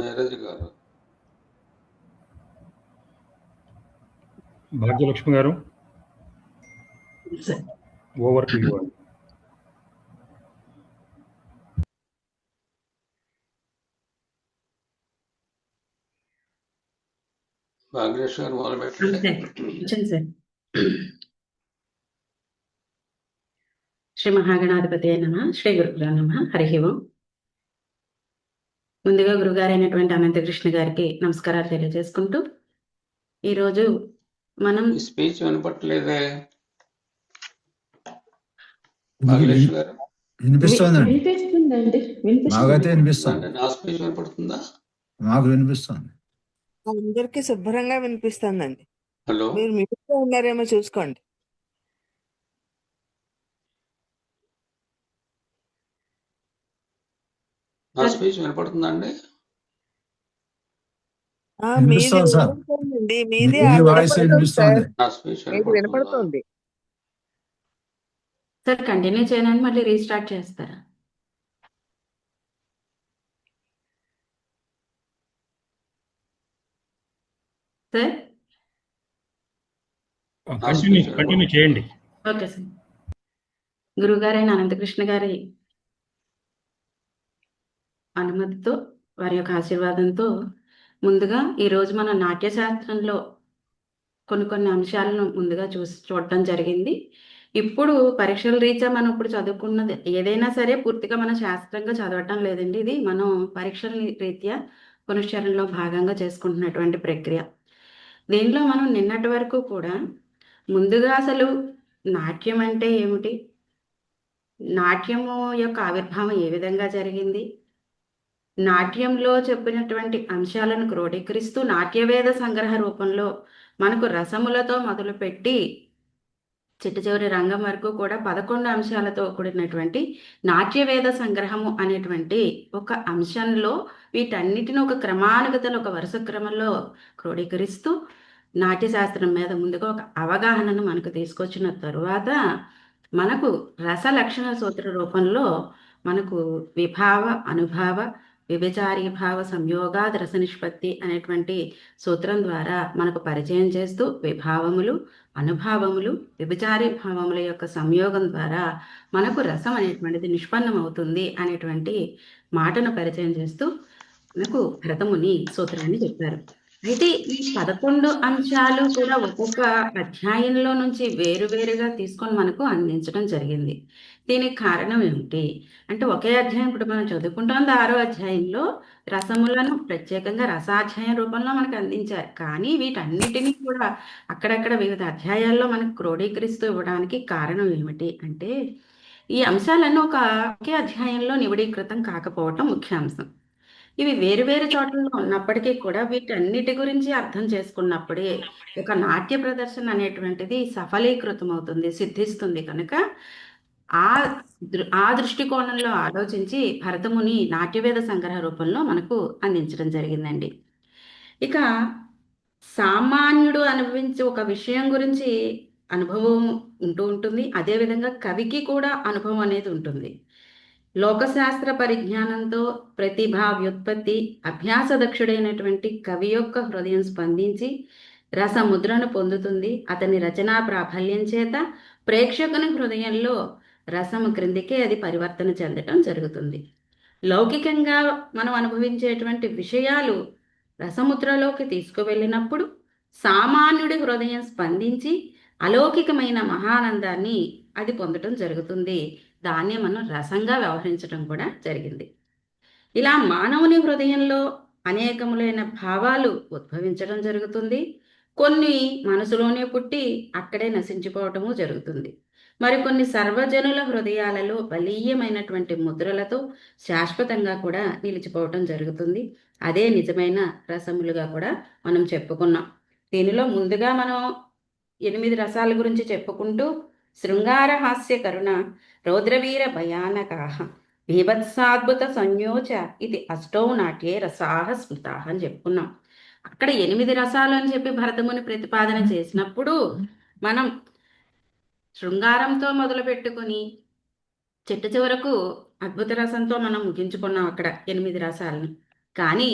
నీరజ్ గారు. భాగ్యలక్ష్మి గారు, over to you. Bhagyalakshmi గారు మొదలు పెట్టండి. సార్. శ్రీ మహాగణాధిపతి నమ, శ్రీ గురుభ్యో నమ, హరి ఓం. ముందుగా గురుగారైనటువంటి అనంతకృష్ణ గారికి నమస్కారాలు తెలియజేసుకుంటూ ఈరోజు మనం స్పీచ్ వినపట్లేదే భాగ్యలక్ష్మి గారు. వినిపిస్తోందండి. నాకైతే వినిపిస్తుంది. నా స్పీచ్ వినపడుతుందా? నాకు వినిపిస్తుంది. అందరికి శుభ్రంగా వినిపిస్తుందండి. హలో, మీరు మ్యూట్ లో ఉన్నారేమో చూసుకోండి. నా స్పీచ్ వినపడుతుందా అండి? వినిపిస్తోంది సార్. మీది మీ వాయిస్ వినిపిస్తోంది. నా స్పీచ్ వినపడుతుంది. సార్ కంటిన్యూ చేయడానికి మళ్ళీ రీస్టార్ట్ చేస్తారా? సార్ కంటిన్యూ చేయండి. Okay sir. గురుగారైన అనంతకృష్ణ గారి అనుమతితో, వారి యొక్క ఆశీర్వాదంతో ముందుగా ఈరోజు మన నాట్యశాస్త్రంలో కొన్ని అంశాలను ముందుగా చూడటం జరిగింది. ఇప్పుడు పరీక్షల రీత్యా మనం ఇప్పుడు చదువుకున్నది ఏదైనా సరే పూర్తిగా మనం శాస్త్రంగా చదవటం లేదండి. ఇది మనం పరీక్షల రీత్యా పునశ్చరణలో భాగంగా చేసుకుంటున్నటువంటి ప్రక్రియ. దీనిలో మనం నిన్నటి వరకు కూడా ముందుగా అసలు నాట్యం అంటే ఏమిటి, నాట్యము యొక్క ఆవిర్భావం ఏ విధంగా జరిగింది, నాట్యంలో చెప్పినటువంటి అంశాలను క్రోడీకరిస్తూ నాట్యవేద సంగ్రహ రూపంలో మనకు రసములతో మొదలుపెట్టి చిట్ట రంగం వరకు కూడా 11 అంశాలతో కూడినటువంటి నాట్యవేద సంగ్రహము అనేటువంటి ఒక అంశంలో వీటన్నిటిని ఒక క్రమానుగతలో ఒక వరుస క్రమంలో క్రోడీకరిస్తూ నాట్యశాస్త్రం మీద ముందుగా ఒక అవగాహనను మనకు తీసుకొచ్చిన తరువాత మనకు రస లక్షణ సూత్ర రూపంలో మనకు విభావ, అనుభావ, విభిచారీభావ సంయోగాద్ రస నిష్పత్తి అనేటువంటి సూత్రం ద్వారా మనకు పరిచయం చేస్తూ విభావములు, అనుభావములు, విభిచారీ భావముల యొక్క సంయోగం ద్వారా మనకు రసం అనేటువంటిది నిష్పన్నం అవుతుంది అనేటువంటి మాటను పరిచయం చేస్తూ మనకు భరతముని సూత్రాన్ని చెప్పారు. అయితే ఈ 11 అంశాలు కూడా ఒక్కొక్క అధ్యాయంలో నుంచి వేరువేరుగా తీసుకొని మనకు అందించడం జరిగింది. దీనికి కారణం ఏమిటి అంటే, ఒకే అధ్యాయం ఇప్పుడు మనం చదువుకుంటోంది 6వ అధ్యాయంలో రసములను ప్రత్యేకంగా రసాధ్యాయం రూపంలో మనకు అందించారు. కానీ వీటన్నిటినీ కూడా అక్కడక్కడ వివిధ అధ్యాయాల్లో మనకు క్రోడీకరిస్తూ ఇవ్వడానికి కారణం ఏమిటి అంటే, ఈ అంశాలన్నీ ఒకే అధ్యాయంలో నివిడీకృతం కాకపోవటం ముఖ్య అంశం. ఇవి వేరు చోట్లలో ఉన్నప్పటికీ కూడా వీటన్నిటి గురించి అర్థం చేసుకున్నప్పుడే ఒక నాట్య ప్రదర్శన అనేటువంటిది సఫలీకృతం అవుతుంది, సిద్ధిస్తుంది. కనుక ఆ దృష్టికోణంలో ఆలోచించి భరతముని నాట్యవేద సంగ్రహ రూపంలో మనకు అందించడం జరిగిందండి. ఇక సామాన్యుడు అనుభవించే ఒక విషయం గురించి అనుభవం ఉంటుంది, అదేవిధంగా కవికి కూడా అనుభవం అనేది ఉంటుంది. లోకశాస్త్ర పరిజ్ఞానంతో ప్రతిభా వ్యుత్పత్తి అభ్యాసదక్షుడైనటువంటి కవి యొక్క హృదయం స్పందించి రసముద్రను పొందుతుంది. అతని రచనా ప్రాబల్యం చేత ప్రేక్షకుని హృదయంలో రసము క్రిందికే అది పరివర్తన చెందటం జరుగుతుంది. లౌకికంగా మనం అనుభవించేటువంటి విషయాలు రసముద్రలోకి తీసుకువెళ్ళినప్పుడు సామాన్యుడి హృదయం స్పందించి అలౌకికమైన మహానందాన్ని అది పొందటం జరుగుతుంది. దాన్ని మనం రసంగా వ్యవహరించడం కూడా జరిగింది. ఇలా మానవుని హృదయంలో అనేకములైన భావాలు ఉద్భవించడం జరుగుతుంది. కొన్ని మనసులోనే పుట్టి అక్కడే నశించిపోవటము జరుగుతుంది. మరికొన్ని సర్వజనుల హృదయాలలో బలీయమైనటువంటి ముద్రలతో శాశ్వతంగా కూడా నిలిచిపోవటం జరుగుతుంది. అదే నిజమైన రసములుగా కూడా మనం చెప్పుకున్నాం. దీనిలో ముందుగా మనం 8 రసాల గురించి చెప్పుకుంటూ శృంగార హాస్య కరుణ రౌద్రవీర భయానకాహ బీభత్సాద్భుత సంయోచ ఇది అష్టౌ నాట్యే రసాహ స్మృతాహ అని చెప్పుకున్నాం. అక్కడ 8 రసాలు అని చెప్పి భరతముని ప్రతిపాదన చేసినప్పుడు మనం శృంగారంతో మొదలు పెట్టుకుని చిట్ట చివరకు అద్భుత రసంతో మనం ముగించుకున్నాం అక్కడ 8 రసాలను. కానీ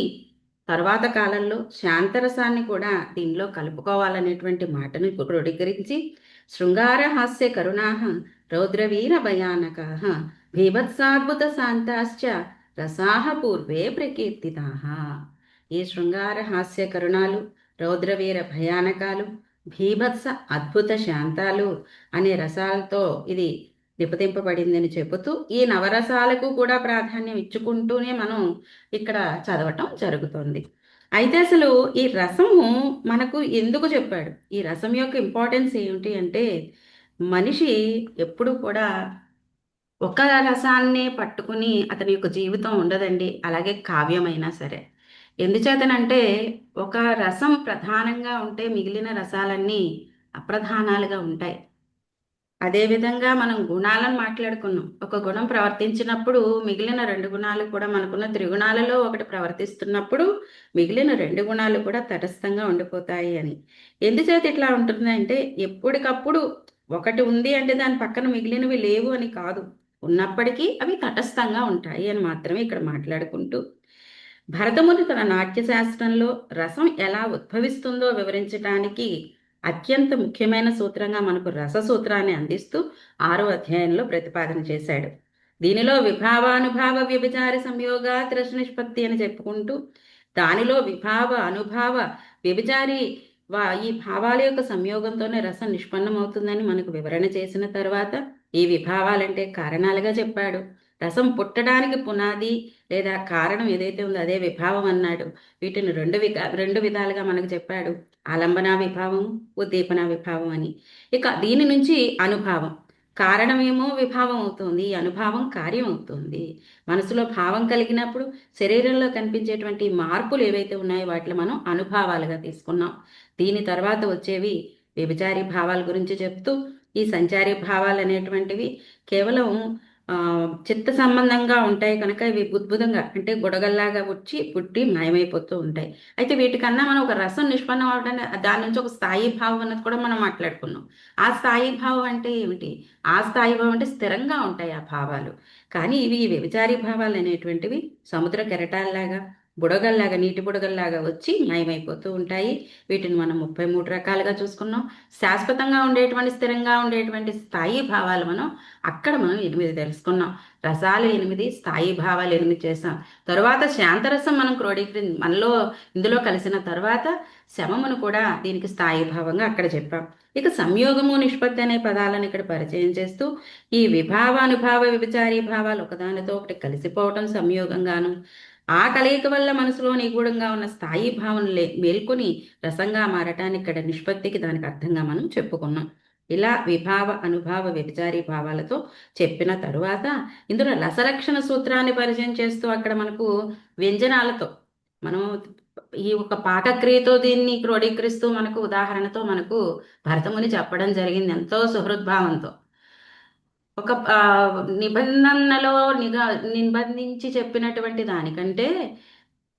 తర్వాత కాలంలో శాంతరసాన్ని కూడా దీనిలో కలుపుకోవాలనేటువంటి మాటను క్రోడీకరించి శృంగార హాస్య కరుణాహ రౌద్రవీర భయానకాః భీభత్సాద్భుత శాంతాశ్చ రసాహ పూర్వే ప్రకీర్తితాః. ఈ శృంగార హాస్య కరుణాలు, రౌద్రవీర భయానకాలు, భీభత్స అద్భుత శాంతాలు అనే రసాలతో ఇది నిపదింపబడిందని చెబుతూ ఈ నవరసాలకు కూడా ప్రాధాన్యం ఇచ్చుకుంటూనే మనం ఇక్కడ చదవటం జరుగుతుంది. అయితే అసలు ఈ రసము మనకు ఎందుకు చెప్పాడు? ఈ రసం యొక్క ఇంపార్టెన్స్ ఏమిటి అంటే, మనిషి ఎప్పుడు కూడా ఒక రసాన్నే పట్టుకుని అతని యొక్క జీవితం ఉండదండి. అలాగే కావ్యమైనా సరే. ఎందుచేతనంటే ఒక రసం ప్రధానంగా ఉంటే మిగిలిన రసాలన్నీ అప్రధానాలుగా ఉంటాయి. అదేవిధంగా మనం గుణాలను మాట్లాడుకున్నాం. ఒక గుణం ప్రవర్తించినప్పుడు మిగిలిన 2 గుణాలు కూడా, మనకున్న త్రిగుణాలలో ఒకటి ప్రవర్తిస్తున్నప్పుడు మిగిలిన 2 గుణాలు కూడా తటస్థంగా ఉండిపోతాయి అని. ఎందుచేత ఇట్లా ఉంటుందంటే, ఎప్పటికప్పుడు ఒకటి ఉంది అంటే దాని పక్కన మిగిలినవి లేవు అని కాదు. ఉన్నప్పటికీ అవి తటస్థంగా ఉంటాయి అని మాత్రమే ఇక్కడ మాట్లాడుకుంటూ, భరతముని తన నాట్యశాస్త్రంలో రసం ఎలా ఉద్భవిస్తుందో వివరించడానికి అత్యంత ముఖ్యమైన సూత్రంగా మనకు రస సూత్రాన్ని అందిస్తూ 6వ అధ్యాయంలో ప్రతిపాదన చేశాడు. దీనిలో విభావానుభావ వ్యభిచారి సంయోగాత్ రస నిష్పత్తి అని చెప్పుకుంటూ, దానిలో విభావ అనుభావ వ్యభిచారి ఈ భావాల యొక్క సంయోగంతోనే రసం నిష్పన్నమవుతుందని మనకు వివరణ చేసిన తర్వాత, ఈ విభావాలంటే కారణాలుగా చెప్పాడు. రసం పుట్టడానికి పునాది లేదా కారణం ఏదైతే ఉందో అదే విభావం అన్నాడు. వీటిని రెండు విధాలుగా మనకు చెప్పాడు. ఆలంబన విభావం, ఉద్దీపన విభావం అని. ఇక దీని నుంచి అనుభావం, కారణమేమో విభావం అవుతుంది, ఈ అనుభావం కార్యం అవుతుంది. మనసులో భావం కలిగినప్పుడు శరీరంలో కనిపించేటువంటి మార్పులు ఏవైతే ఉన్నాయో వాటిని మనం అనుభావాలుగా తీసుకున్నాం. దీని తర్వాత వచ్చేవి వ్యభిచారి భావాల గురించి చెప్తూ, ఈ సంచారి భావాలు అనేటువంటివి కేవలం చిత్త సంబంధంగా ఉంటాయి కనుక ఇవి బుద్భుతంగా అంటే గుడగల్లాగా పుట్టి మాయమైపోతూ ఉంటాయి. అయితే వీటికన్నా మనం ఒక రసం నిష్పన్నం అవడానికి దాని నుంచి ఒక స్థాయి భావం అన్నది కూడా మనం మాట్లాడుకున్నాం. ఆ స్థాయి భావం అంటే ఏమిటి? ఆ స్థాయి భావం అంటే స్థిరంగా ఉంటాయి ఆ భావాలు. కానీ ఇవి వ్యభిచారి భావాలు అనేటువంటివి సముద్ర కెరటాల్లాగా, బుడగల్లాగా, నీటి బుడగల్లాగా వచ్చి మాయమైపోతూ ఉంటాయి. వీటిని మనం 33 రకాలుగా చూసుకున్నాం. శాశ్వతంగా ఉండేటువంటి, స్థిరంగా ఉండేటువంటి స్థాయి భావాలు మనం 8 తెలుసుకున్నాం. రసాలు 8, స్థాయి భావాలు 8 చేసాం. తరువాత శాంతరసం మనం ఇందులో కలిసిన తర్వాత శమమును కూడా దీనికి స్థాయి భావంగా అక్కడ చెప్పాం. ఇక సంయోగము, నిష్పత్తి అనే పదాలను ఇక్కడ పరిచయం చేస్తూ, ఈ విభావానుభావ వ్యభిచారీ భావాలు ఒకదానితో ఒకటి కలిసిపోవటం సంయోగంగాను, ఆ కలయిక వల్ల మనసులో నిగూఢంగా ఉన్న స్థాయి భావన మేల్కొని రసంగా మారటానికి ఇక్కడ నిష్పత్తికి దానికి అర్థంగా మనం చెప్పుకున్నాం. ఇలా విభావ అనుభావ వ్యభిచారీ భావాలతో చెప్పిన తరువాత ఇందులో రసలక్షణ సూత్రాన్ని పరిచయం చేస్తూ అక్కడ మనకు వ్యంజనాలతో మనం ఈ ఒక పాకక్రియతో దీన్ని క్రోడీకరిస్తూ మనకు ఉదాహరణతో మనకు భరతముని చెప్పడం జరిగింది ఎంతో సుహృద్భావంతో. ఒక నిబంధనలో నిబంధించి చెప్పినటువంటి దానికంటే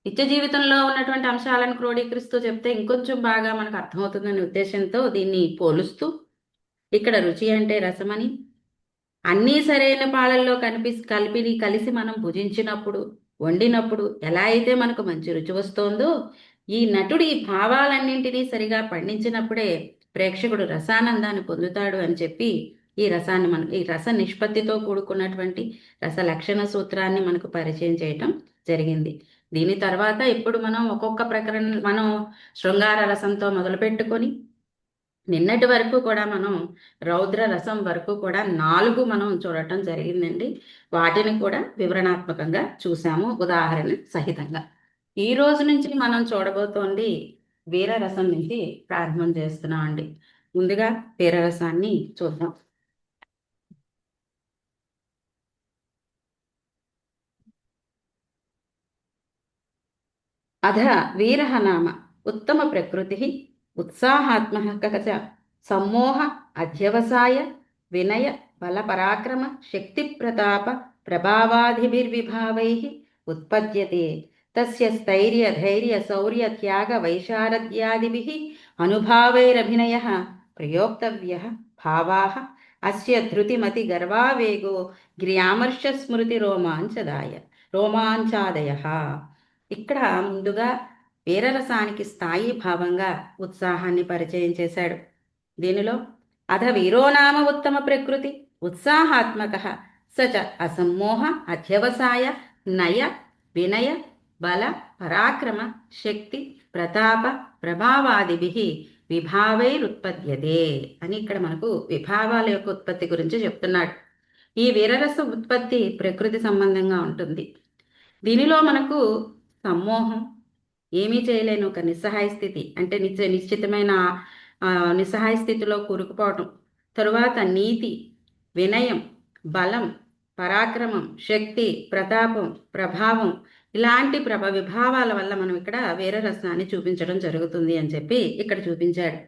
నిత్య జీవితంలో ఉన్నటువంటి అంశాలను క్రోడీకరిస్తూ చెప్తే ఇంకొంచెం బాగా మనకు అర్థమవుతుందనే ఉద్దేశంతో దీన్ని పోలుస్తూ, ఇక్కడ రుచి అంటే రసమని, అన్నీ సరైన పాలల్లో కలిసి మనం భుజించినప్పుడు, వండినప్పుడు ఎలా అయితే మనకు మంచి రుచి వస్తోందో, ఈ నటుడు ఈ భావాలన్నింటినీ సరిగా పండించినప్పుడే ప్రేక్షకుడు రసానందాన్ని పొందుతాడు అని చెప్పి ఈ రస నిష్పత్తితో కూడుకున్నటువంటి రస లక్షణ సూత్రాన్ని మనకు పరిచయం చేయటం జరిగింది. దీని తర్వాత ఇప్పుడు మనం ఒక్కొక్క ప్రకరణ మనం శృంగార రసంతో మొదలుపెట్టుకొని నిన్నటి వరకు కూడా మనం రౌద్ర రసం వరకు కూడా 4 మనం చూడటం జరిగిందండి. వాటిని కూడా వివరణాత్మకంగా చూసాము ఉదాహరణ సహితంగా. ఈ రోజు నుంచి మనం చూడబోతోంది వీరరసం నుంచి ప్రారంభం చేస్తున్నాం అండి. ముందుగా వీరరసాన్ని చూద్దాం. అధ వీరః నామ ఉత్తమ ప్రకృతి ఉత్సాహాత్మక సమ్మోహ అధ్యవసాయ వినయ బల పరాక్రమ శక్తి ప్రతాప ప్రభావాదిభిర్విభావైః ఉత్పద్యతే. తస్య స్థైర్య ధైర్య శౌర్య త్యాగ వైశారద్యాదిభిః అనుభావైరభినయః ప్రయోక్తవ్యః భావాః అస్య ధృతిమతి గర్వావేగో గ్రామర్ష స్మృతి రోమాంచాదయః. ఇక్కడ ముందుగా వీరరసానికి స్థాయి భావంగా ఉత్సాహాన్ని పరిచయం చేశాడు. దీనిలో అధ వీరోనామ ఉత్తమ ప్రకృతి ఉత్సాహాత్మక సచ అసమ్మోహ అధ్యవసాయ నయ వినయ బల పరాక్రమ శక్తి ప్రతాప ప్రభావాదిభి విభావైరుత్పద్యతే అని ఇక్కడ మనకు విభావాల యొక్క ఉత్పత్తి గురించి చెప్తున్నాడు. ఈ వీరరస ఉత్పత్తి ప్రకృతి సంబంధంగా ఉంటుంది. దీనిలో మనకు సమ్మోహం, ఏమీ చేయలేని ఒక నిస్సహాయ స్థితి, అంటే నిశ్చితమైన నిస్సహాయ స్థితిలో కూరుకుపోవటం, తరువాత నీతి, వినయం, బలం, పరాక్రమం, శక్తి, ప్రతాపం, ప్రభావం, ఇలాంటి విభావాల వల్ల మనం ఇక్కడ వీరరసాన్ని చూపించడం జరుగుతుంది అని చెప్పి ఇక్కడ చూపించాడు.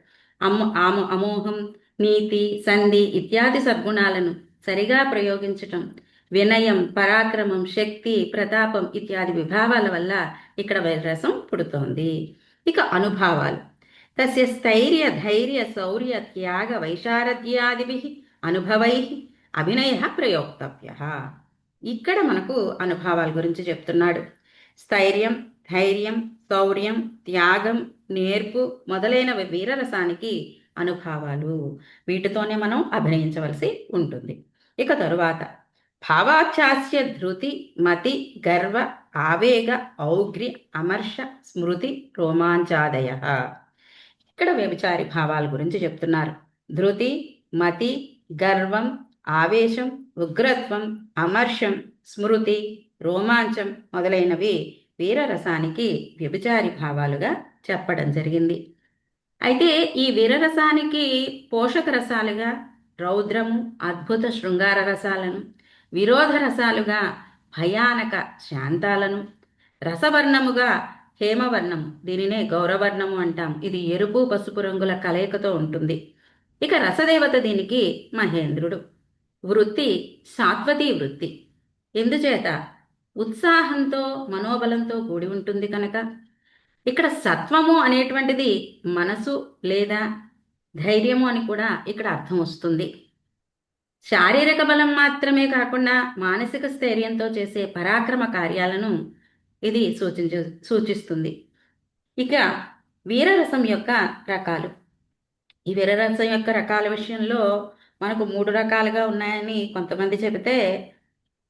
అమోహం, నీతి, సంధి ఇత్యాది సద్గుణాలను సరిగా ప్రయోగించటం, వినయం, పరాక్రమం, శక్తి, ప్రతాపం ఇత్యాది విభావాల వల్ల ఇక్కడ వీరరసం పుడుతోంది. ఇక అనుభావాలు. తస్య స్థైర్య ధైర్య శౌర్య త్యాగ వైశారథ్యాదిభి అనుభవై అభినయ ప్రయోక్తవ్య. ఇక్కడ మనకు అనుభవాల గురించి చెప్తున్నాడు. స్థైర్యం, ధైర్యం, శౌర్యం, త్యాగం, నేర్పు మొదలైన వీరరసానికి అనుభావాలు. వీటితోనే మనం అభినయించవలసి ఉంటుంది. ఇక తరువాత భావాచ్ఛాస్య ధృతి, మతి, గర్వ, ఆవేగ, ఔగ్ర్య, అమర్ష, స్మృతి, రోమాంచాదయ. ఇక్కడ వ్యభిచారి భావాల గురించి చెప్తున్నారు. ధృతి, మతి, గర్వం, ఆవేశం, ఉగ్రత్వం, అమర్షం, స్మృతి, రోమాంచం మొదలైనవి వీరరసానికి వ్యభిచారి భావాలుగా చెప్పడం జరిగింది. అయితే ఈ వీరరసానికి పోషక రసాలుగా రౌద్రము, అద్భుత శృంగార రసాలను, విరోధ రసాలుగా భయానక శాంతాలను, రసవర్ణముగా హేమవర్ణము, దీనినే గౌరవర్ణము అంటాం. ఇది ఎరుపు పసుపు రంగుల కలయికతో ఉంటుంది. ఇక రసదేవత దీనికి మహేంద్రుడు. వృత్తి సాత్వతి వృత్తి. ఎందుచేత ఉత్సాహంతో మనోబలంతో కూడి ఉంటుంది కనుక ఇక్కడ సత్వము అనేటువంటిది మనసు లేదా ధైర్యము అని కూడా ఇక్కడ అర్థం వస్తుంది. శారీరక బలం మాత్రమే కాకుండా మానసిక స్థైర్యంతో చేసే పరాక్రమ కార్యాలను ఇది సూచిస్తుంది. ఇక వీరరసం యొక్క రకాలు. ఈ వీరరసం యొక్క రకాల విషయంలో మనకు 3 రకాలుగా ఉన్నాయని కొంతమంది చెబితే,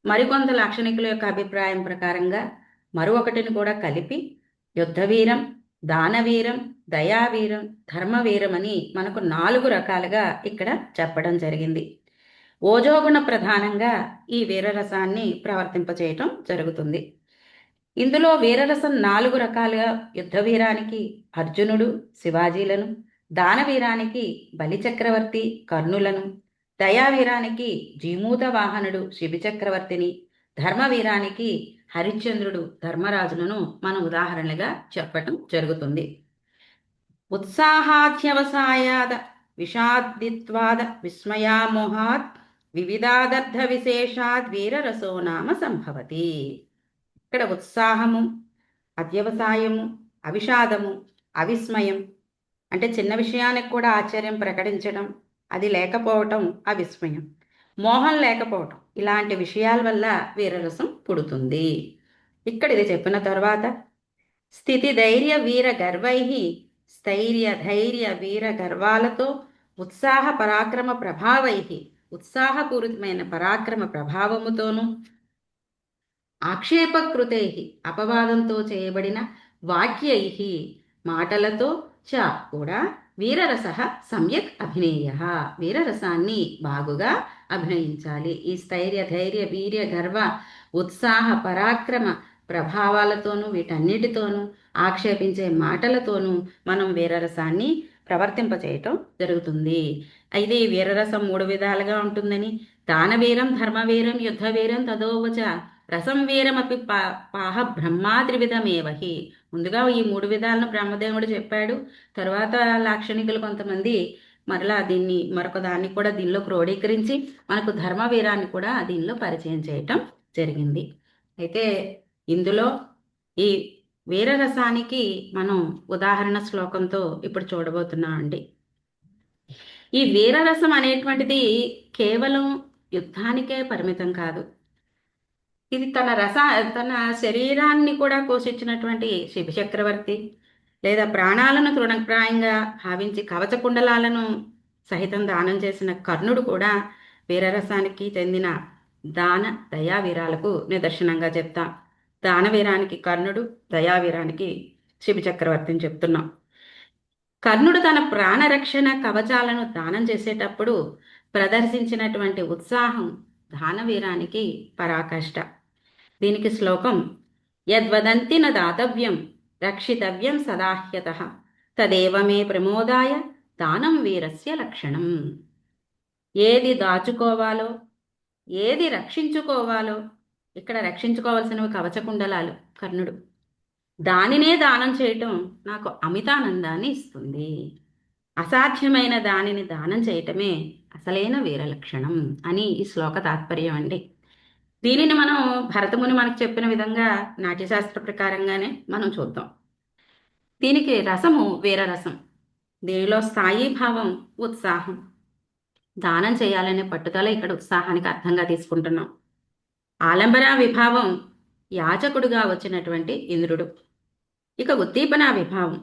మరికొంత లాక్షణికుల యొక్క అభిప్రాయం ప్రకారంగా మరొకటిని కూడా కలిపి యుద్ధవీరం, దానవీరం, దయావీరం, ధర్మవీరం అని మనకు 4 రకాలుగా ఇక్కడ చెప్పడం జరిగింది. ఓజోగుణ ప్రధానంగా ఈ వీరరసాన్ని ప్రవర్తింపచేయటం జరుగుతుంది. ఇందులో వీరరసం 4 రకాలుగా యుద్ధవీరానికి అర్జునుడు, శివాజీలను, దానవీరానికి బలిచక్రవర్తి, కర్ణులను, దయావీరానికి జీమూత వాహనుడు, శిబిచక్రవర్తిని, ధర్మవీరానికి హరిశ్చంద్రుడు, ధర్మరాజులను మనం ఉదాహరణలుగా చెప్పటం జరుగుతుంది. ఉత్సాహాధ్యవసాయాద విషాదిత్వాద విస్మయామోహాత్ వివిధాదర్థ విశేషాద్ వీరరసో నామ సంభవతి. ఇక్కడ ఉత్సాహము, అధ్యవసాయము, అవిషాదము, అవిస్మయం అంటే చిన్న విషయానికి కూడా ఆశ్చర్యం ప్రకటించడం, అది లేకపోవటం అవిస్మయం, మోహం లేకపోవటం, ఇలాంటి విషయాల వల్ల వీరరసం పుడుతుంది. ఇక్కడ ఇది చెప్పిన తర్వాత స్థితి ధైర్య వీర గర్వై స్థైర్య ధైర్య వీర గర్వాలతో ఉత్సాహ పరాక్రమ ప్రభావై ఉత్సాహపూరితమైన పరాక్రమ ప్రభావముతోనూ ఆక్షేపకృతై అపవాదంతో చేయబడిన వాక్యై మాటలతో చ కూడా వీరరస సమ్యక్ అభినేయ. వీరరసాన్ని బాగుగా అభినయించాలి. ఈ స్థైర్య ధైర్య వీర్య గర్వ ఉత్సాహ పరాక్రమ ప్రభావాలతోనూ వీటన్నిటితోనూ ఆక్షేపించే మాటలతోనూ మనం వీరరసాన్ని ప్రవర్తింపచేయటం జరుగుతుంది. అయితే ఈ వీరరసం 3 విధాలుగా ఉంటుందని, దానవీరం, ధర్మవీరం, యుద్ధవీరం తదోవచ రసం వీరమపి పాహ బ్రహ్మాద్రివిధమేవహి. ముందుగా ఈ 3 విధాలను బ్రహ్మదేవుడు చెప్పాడు. తర్వాత లాక్షణికులు కొంతమంది మరలా మరొక దాన్ని కూడా దీనిలో క్రోడీకరించి మనకు ధర్మవీరాన్ని కూడా దీనిలో పరిచయం చేయటం జరిగింది. అయితే ఇందులో ఈ వీరరసానికి మనం ఉదాహరణ శ్లోకంతో ఇప్పుడు చూడబోతున్నామండి. ఈ వీరరసం అనేటువంటిది కేవలం యుద్ధానికే పరిమితం కాదు. ఇది తన శరీరాన్ని కూడా పోషించినటువంటి శిబిచక్రవర్తి, లేదా ప్రాణాలను తృణప్రాయంగా భావించి కవచ కుండలాలను సహితం దానం చేసిన కర్ణుడు కూడా వీరరసానికి చెందిన దాన దయావీరాలకు నిదర్శనంగా చెప్తాం. దానవీరానికి కర్ణుడు, దయావీరానికి శిబి చక్రవర్తిని చెప్తున్నాం. కర్ణుడు తన ప్రాణరక్షణ కవచాలను దానం చేసేటప్పుడు ప్రదర్శించినటువంటి ఉత్సాహం దానవీరానికి పరాకాష్ట. దీనికి శ్లోకం: యద్వదంతి న దాతవ్యం రక్షితవ్యం సదాహ్యతః తదేవ మే ప్రమోదాయ దానం వీరస్య లక్షణం. ఏది దాచుకోవాలో, ఏది రక్షించుకోవాలో, ఇక్కడ రక్షించుకోవాల్సినవి కవచకుండలాలు కర్ణుడు, దానినే దానం చేయటం నాకు అమితానందాన్ని ఇస్తుంది. అసాధ్యమైన దానిని దానం చేయటమే అసలైన వీరలక్షణం అని ఈ శ్లోక తాత్పర్యం అండి. దీనిని మనం భరతముని మనకు చెప్పిన విధంగా నాట్యశాస్త్ర ప్రకారంగానే మనం చూద్దాం. దీనికి రసము వీరరసం. దీనిలో స్థాయి భావం ఉత్సాహం. దానం చేయాలనే పట్టుదల ఇక్కడ ఉత్సాహానికి అర్థంగా తీసుకుంటున్నాం. ఆలంబన విభావం యాచకుడుగా వచ్చినటువంటి ఇంద్రుడు. ఇక ఉద్దీపన విభావం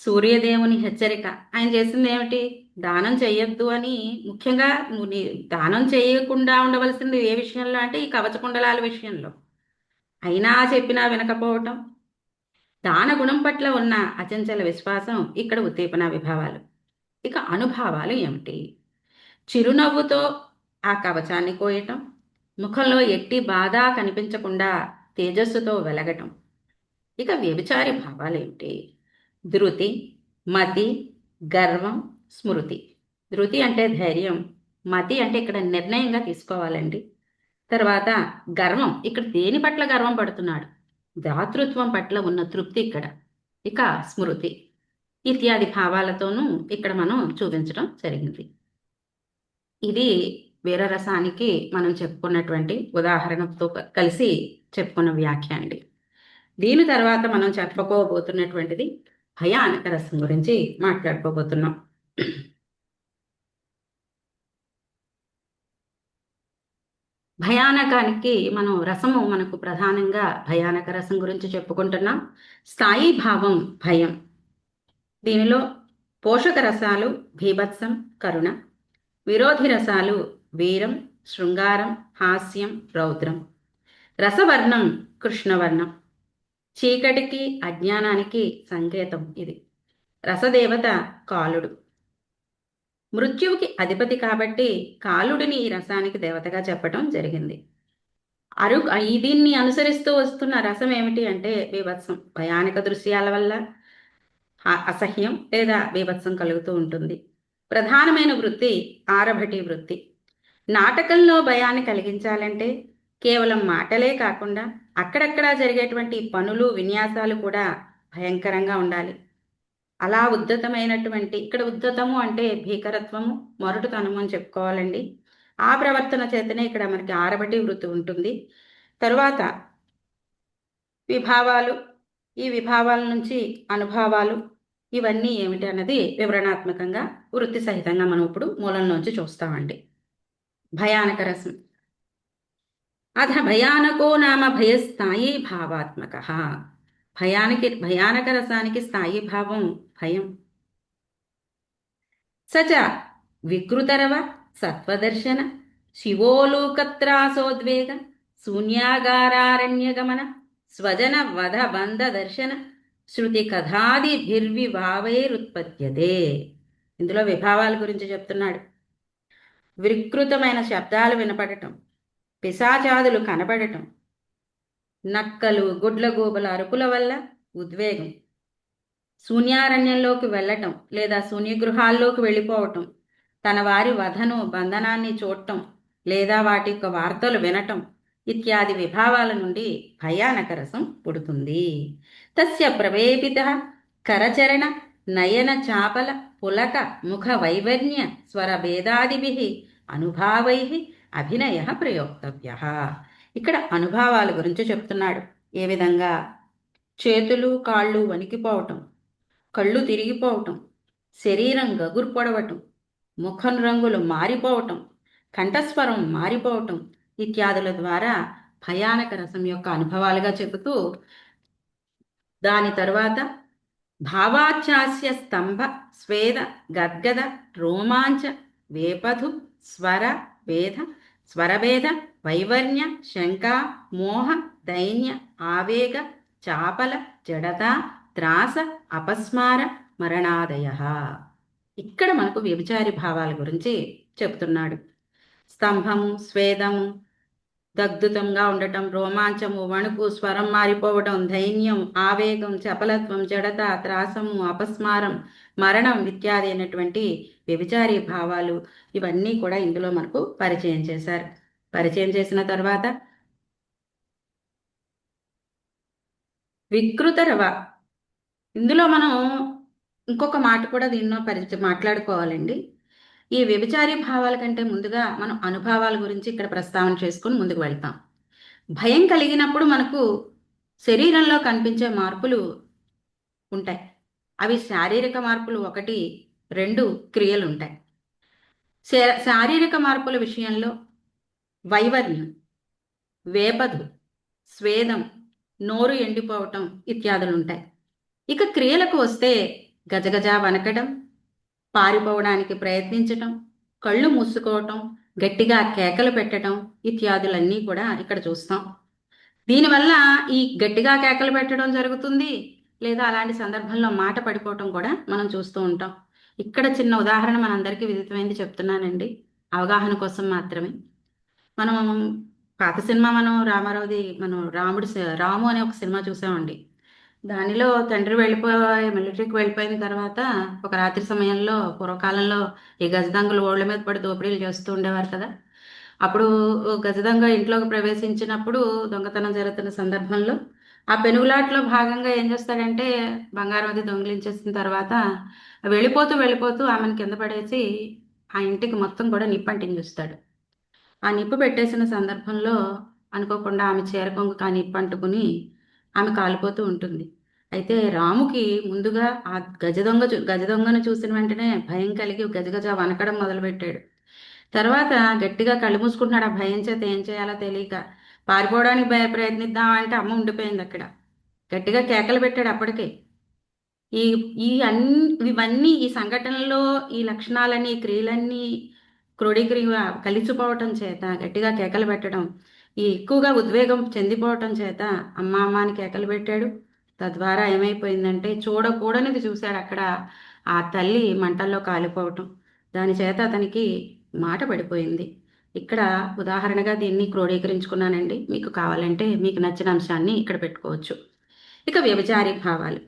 సూర్యదేవుని హెచ్చరిక. ఆయన చేసింది ఏమిటి? దానం చేయొద్దు అని. ముఖ్యంగా నువ్వు దానం చేయకుండా ఉండవలసింది ఏ విషయంలో అంటే ఈ కవచకుండలాల విషయంలో. అయినా చెప్పినా వినకపోవటం, దాన గుణం పట్ల ఉన్న అచంచల విశ్వాసం ఇక్కడ ఉద్దీపన విభావాలు. ఇక అనుభావాలు ఏమిటి? చిరునవ్వుతో ఆ కవచాన్ని కోయటం, ముఖంలో ఎట్టి బాధ కనిపించకుండా తేజస్సుతో వెలగటం. ఇక వ్యభిచారి భావాలేమిటి? ధృతి, మతి, గర్వం, స్మృతి. ధృతి అంటే ధైర్యం, మతి అంటే ఇక్కడ నిర్ణయంగా తీసుకోవాలండి. తర్వాత గర్వం, ఇక్కడ దేని పట్ల గర్వం పడుతున్నాడు? దాతృత్వం పట్ల ఉన్న తృప్తి ఇక్కడ. ఇక స్మృతి ఇత్యాది భావాలతోనూ ఇక్కడ మనం చూపించడం జరిగింది. ఇది వీరరసానికి మనం చెప్పుకున్నటువంటి ఉదాహరణతో కలిసి చెప్పుకున్న వ్యాఖ్య అండి. దీని తర్వాత మనం చెప్పుకోబోతున్నటువంటిది భయానక రసం గురించి మాట్లాడుకోబోతున్నాం. భయానకానికి మనం రసము మనకు ప్రధానంగా భయానక రసం గురించి చెప్పుకుంటున్నాం. స్థాయి భావం భయం. దీనిలో పోషక రసాలు భీభత్సం, కరుణ. విరోధి రసాలు వీరం, శృంగారం, హాస్యం, రౌద్రం. రసవర్ణం కృష్ణవర్ణం. చీకటికి అజ్ఞానానికి సంకేతం ఇది. రసదేవత కాలుడు. మృత్యువుకి అధిపతి కాబట్టి కాలుడిని ఈ రసానికి దేవతగా చెప్పడం జరిగింది. దీన్ని అనుసరిస్తూ వస్తున్న రసం ఏమిటి అంటే బీభత్సం. భయానక దృశ్యాల వల్ల అసహ్యం లేదా బీభత్సం కలుగుతూ ఉంటుంది. ప్రధానమైన వృత్తి ఆరభటి వృత్తి. నాటకంలో భయాన్ని కలిగించాలంటే కేవలం మాటలే కాకుండా అక్కడక్కడ జరిగేటువంటి పనులు, విన్యాసాలు కూడా భయంకరంగా ఉండాలి. అలా ఉద్ధతమైనటువంటి, ఇక్కడ ఉద్ధతము అంటే భీకరత్వము, మొరటుతనము అని చెప్పుకోవాలండి. ఆ ప్రవర్తన చేతనే ఇక్కడ మనకి ఆరబటి వృత్తి ఉంటుంది. తరువాత విభావాలు, ఈ విభావాల నుంచి అనుభావాలు, ఇవన్నీ ఏమిటి అన్నది వివరణాత్మకంగా వృత్తి సహితంగా మనం ఇప్పుడు మూలంలోంచి చూస్తామండి. భయానక రసం. అథ భయానకో నామ భయస్థాయి భావాత్మక. భయానక రసానికి స్థాయి భావం భయం. సచ వికృతరవ సత్వదర్శన శివోలూకత్రాసోద్వేగ శూన్యాగారారణ్యగమన స్వజన వధ బంధ దర్శన శృతి కథాదిభిర్విభావైరుత్పద్యతే. ఇందులో విభావాల గురించి చెప్తున్నాడు. వికృతమైన శబ్దాలు వినపడటం, పిశాచాదులు కనపడటం, నక్కలు గుడ్లగూబల అరుపుల వల్ల ఉద్వేగం, శూన్యారణ్యంలోకి వెళ్ళటం లేదా శూన్యగృహాల్లోకి వెళ్ళిపోవటం, తన వారి వధను బంధనాన్ని చూడటం లేదా వాటి యొక్క వార్తలు వినటం ఇత్యాది విభావాల నుండి భయానక రసం పుడుతుంది. తస్య ప్రవేపిత కరచరణ నయన చాపల పులక ముఖ వైవర్ణ్య స్వర భేదాదిభిః అనుభావైః అభినయ ప్రయోక్తవ్య. ఇక్కడ అనుభావాల గురించి చెప్తున్నాడు. ఏ విధంగా? చేతులు కాళ్ళు వణికిపోవటం, కళ్ళు తిరిగిపోవటం, శరీరం గగురు పొడవటం, ముఖం రంగులు మారిపోవటం, కంఠస్వరం మారిపోవటం ఇత్యాదుల ద్వారా భయానక రసం యొక్క అనుభవాలుగా చెబుతూ దాని తరువాత భావాచాస్య స్తంభ స్వేద గద్గద రోమాంచ వేపధు స్వర వేద స్వరభేద వైవర్ణ్య శంక మోహ దైన్య ఆవేగ చాపల జడత త్రాస అపస్మార మరణాదయ. ఇక్కడ మనకు వ్యభిచారి భావాల గురించి చెప్తున్నాడు. స్తంభము, స్వేదము, దగ్ధుతంగా ఉండటం, రోమాంచము, వణుకు, స్వరం మారిపోవడం, ధైన్యం, ఆవేగం, చపలత్వం, జడత, త్రాసము, అపస్మారం, మరణం ఇత్యాది అయినటువంటి వ్యభిచారి భావాలు ఇవన్నీ కూడా ఇందులో మనకు పరిచయం చేశారు. పరిచయం చేసిన తర్వాత వికృతరవ, ఇందులో మనం ఇంకొక మాట కూడా దీనిలో మాట్లాడుకోవాలండి. ఈ వ్యభిచారి భావాల కంటే ముందుగా మనం అనుభవాల గురించి ఇక్కడ ప్రస్తావన చేసుకుని ముందుకు వెళ్తాం. భయం కలిగినప్పుడు మనకు శరీరంలో కనిపించే మార్పులు ఉంటాయి. అవి శారీరక మార్పులు 1, 2 క్రియలు ఉంటాయి. శారీరక మార్పుల విషయంలో వైవర్ణ్యం, వేపధు, స్వేదం, నోరు ఎండిపోవటం ఇత్యాదులు ఉంటాయి. ఇక క్రియలకు వస్తే గజగజ వనకడం, పారిపోవడానికి ప్రయత్నించటం, కళ్ళు మూసుకోవటం, గట్టిగా కేకలు పెట్టడం ఇత్యాదులన్నీ కూడా ఇక్కడ చూస్తాం. దీనివల్ల ఈ గట్టిగా కేకలు పెట్టడం జరుగుతుంది, లేదా అలాంటి సందర్భంలో మాట పడిపోవటం కూడా మనం చూస్తూ ఉంటాం. ఇక్కడ చిన్న ఉదాహరణ మనందరికీ విదితమైంది చెప్తున్నానండి, అవగాహన కోసం మాత్రమే. మనం పాత సినిమా రామారావుది రాము అనే ఒక సినిమా చూసామండి. దానిలో తండ్రి మిలిటరీకి వెళ్ళిపోయిన తర్వాత ఒక రాత్రి సమయంలో పూర్వకాలంలో ఈ గజదంగులు ఓళ్ళ మీద పడి దోపిడీలు చేస్తూ ఉండేవారు కదా. అప్పుడు గజదంగ ఇంట్లోకి ప్రవేశించినప్పుడు దొంగతనం జరుగుతున్న సందర్భంలో ఆ పెనుగులాట్లో భాగంగా ఏం చేస్తాడంటే బంగారం అది దొంగిలించేసిన తర్వాత వెళ్ళిపోతూ ఆమెను కింద పడేసి ఆ ఇంటికి మొత్తం కూడా నిప్పంటించేస్తాడు. ఆ నిప్పు పెట్టేసిన సందర్భంలో అనుకోకుండా ఆమె చీరకొంగు ఆ నిప్పు అంటుకుని ఆమె కాలిపోతూ ఉంటుంది. అయితే రాముకి ముందుగా ఆ గజదొంగను చూసిన వెంటనే భయం కలిగి గజగజ వనకడం మొదలుపెట్టాడు. తర్వాత గట్టిగా కళ్ళు మూసుకుంటున్నాడు. ఆ భయం చేత ఏం చేయాలో తెలియక పారిపోవడానికి ప్రయత్నిద్దామంటే అమ్మ ఉండిపోయింది అక్కడ. గట్టిగా కేకలు పెట్టాడు. అప్పటికే ఇవన్నీ ఈ సంఘటనలో ఈ లక్షణాలన్నీ, ఈ క్రియలన్నీ కలిసిపోవటం చేత గట్టిగా కేకలు పెట్టడం, ఎక్కువగా ఉద్వేగం చెందిపోవటం చేత అమ్మ అని కేకలు పెట్టాడు. తద్వారా ఏమైపోయిందంటే చూడకూడనిది చూశాడు అక్కడ. ఆ తల్లి మంటల్లో కాలిపోవటం, దాని చేత అతనికి మాట పడిపోయింది. ఇక్కడ ఉదాహరణగా దీన్ని క్రోడీకరించుకున్నానండి. మీకు కావాలంటే మీకు నచ్చిన అంశాన్ని ఇక్కడ పెట్టుకోవచ్చు. ఇక వ్యభిచారి భావాలు,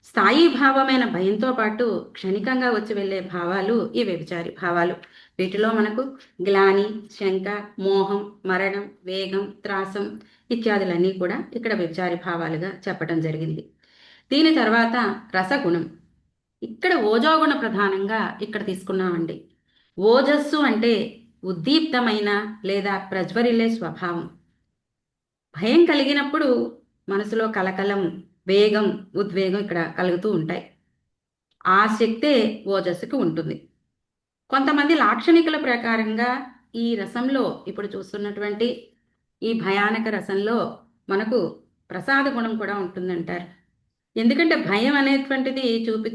స్థాయి భావమైన భయంతో పాటు క్షణికంగా వచ్చి వెళ్ళే భావాలు ఈ వ్యభిచారి భావాలు. వీటిలో మనకు గ్లాని, శంక, మోహం, మరణం, వేగం, త్రాసం ఇత్యాదులన్నీ కూడా ఇక్కడ వ్యభిచారి భావాలుగా చెప్పడం జరిగింది. దీని తర్వాత రసగుణం, ఇక్కడ ఓజోగుణ ప్రధానంగా ఇక్కడ తీసుకున్నామండి. ఓజస్సు అంటే ఉద్దీప్తమైన లేదా ప్రజ్వరిల్లే స్వభావం. భయం కలిగినప్పుడు మనసులో కలకలం, వేగం, ఉద్వేగం ఇక్కడ కలుగుతూ ఉంటాయి. ఆ శక్తే ఓజస్సుకు ఉంటుంది. కొంతమంది లాక్షణికుల ప్రకారంగా ఈ రసంలో ఇప్పుడు చూస్తున్నటువంటి ఈ భయానక రసంలో మనకు ప్రసాద గుణం కూడా ఉంటుందంటారు. ఎందుకంటే భయం అనేటువంటిది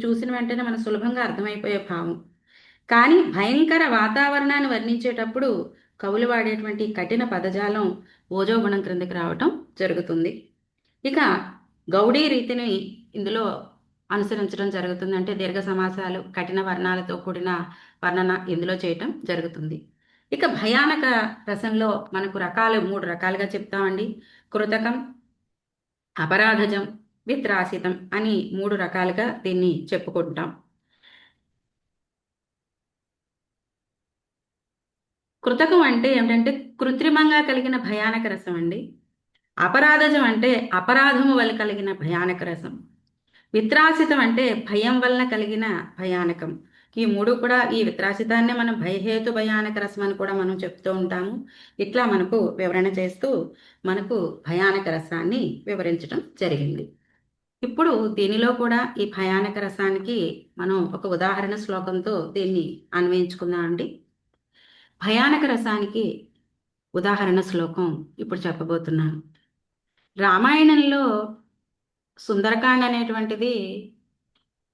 చూసిన వెంటనే మనకు సులభంగా అర్థమైపోయే భావం. కానీ భయంకర వాతావరణాన్ని వర్ణించేటప్పుడు కవులు వాడేటువంటి కఠిన పదజాలం ఓజో గుణం క్రిందకి రావటం జరుగుతుంది. ఇక గౌడీ రీతిని ఇందులో అనుసరించడం జరుగుతుంది. అంటే దీర్ఘ సమాసాలు, కఠిన వర్ణాలతో కూడిన వర్ణన ఇందులో చేయటం జరుగుతుంది. ఇక భయానక రసంలో మనకు 3 రకాలుగా చెప్తామండి. కృతకం, అపరాధజం, విత్రాసితం అని 3 రకాలుగా దీన్ని చెప్పుకుంటాం. కృతకం అంటే ఏమిటంటే కృత్రిమంగా కలిగిన భయానక రసం అండి. అపరాధజం అంటే అపరాధము వల్ల కలిగిన భయానక రసం. విత్రాసితం అంటే భయం వలన కలిగిన భయానకం. ఈ 3 కూడా, ఈ విత్రాసితాన్ని మనం భయహేతు భయానక రసం అని కూడా మనం చెప్తూ ఉంటాము. ఇట్లా మనకు వివరణ చేస్తూ మనకు భయానక రసాన్ని వివరించడం జరిగింది. ఇప్పుడు దీనిలో కూడా ఈ భయానక రసానికి మనం ఒక ఉదాహరణ శ్లోకంతో దీన్ని అన్వయించుకుందాం అండి. భయానక రసానికి ఉదాహరణ శ్లోకం ఇప్పుడు చెప్పబోతున్నాను. రామాయణంలో సుందరకాండ అనేటువంటిది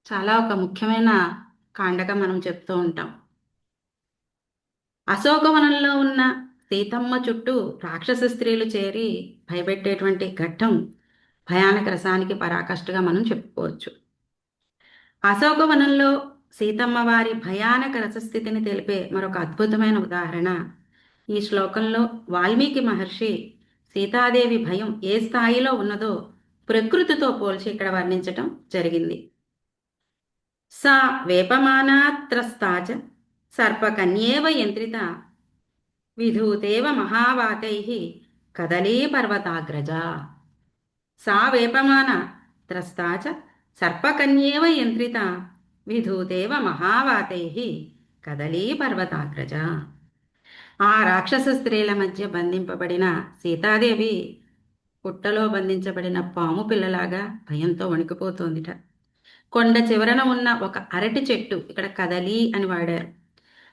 చాలా ఒక ముఖ్యమైన కాండగా మనం చెప్తూ ఉంటాం. అశోకవనంలో ఉన్న సీతమ్మ చుట్టూ రాక్షస స్త్రీలు చేరి భయపెట్టేటువంటి ఘట్టం భయానక రసానికి పరాకాష్ఠగా మనం చెప్పుకోవచ్చు. అశోకవనంలో సీతమ్మ వారి భయానక రసస్థితిని తెలిపే మరొక అద్భుతమైన ఉదాహరణ ఈ శ్లోకంలో వాల్మీకి మహర్షి సీతాదేవి భయం ఏ స్థాయిలో ఉన్నదో ప్రకృతితో పోల్చి ఇక్కడ వర్ణించటం జరిగింది. సా వేపమానాత్రస్తాచ సర్పకన్యేవ యంత్రిత విధూతేవ మహావాతైః కదలీ పర్వతాగ్రజ. సా వేపమాన త్రస్తాచ సర్పకన్యేవ యంత్రిత విధూతేవ మహావాతైః కదలీ పర్వతాగ్రజ. ఆ రాక్షస స్త్రీల మధ్య బంధింపబడిన సీతాదేవి పుట్టలో బంధించబడిన పాము పిల్లలాగా భయంతో వణికిపోతోందిట. కొండ చివరన ఉన్న ఒక అరటి చెట్టు, ఇక్కడ కదలి అని వాడారు,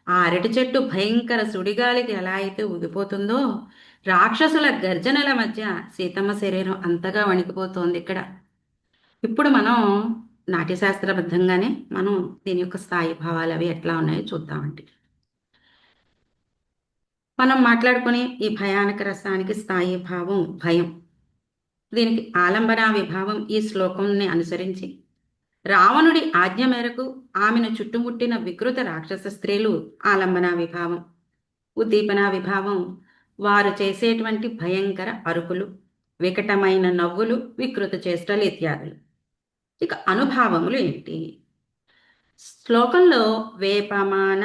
ఆ అరటి చెట్టు భయంకర సుడిగాలికి ఎలా అయితే ఊగిపోతుందో రాక్షసుల గర్జనల మధ్య సీతమ్మ శరీరం అంతగా వణికిపోతోంది ఇక్కడ. ఇప్పుడు మనం నాట్యశాస్త్రబద్ధంగానే మనం దీని యొక్క స్థాయి భావాలు అవి ఎట్లా ఉన్నాయో చూద్దామండి. మనం మాట్లాడుకునే ఈ భయానక రసానికి స్థాయి భావం భయం. దీనికి ఆలంబనా విభావం ఈ శ్లోకంని అనుసరించి రావణుడి ఆజ్ఞ మేరకు ఆమెను చుట్టుముట్టిన వికృత రాక్షస స్త్రీలు ఆలంబనా విభావం. ఉద్దీపనా విభావం వారు చేసేటువంటి భయంకర అరుపులు, వికటమైన నవ్వులు, వికృత చేష్టలు ఇత్యాదులు. ఇక అనుభావములు ఏంటి? శ్లోకంలో వేపమాన,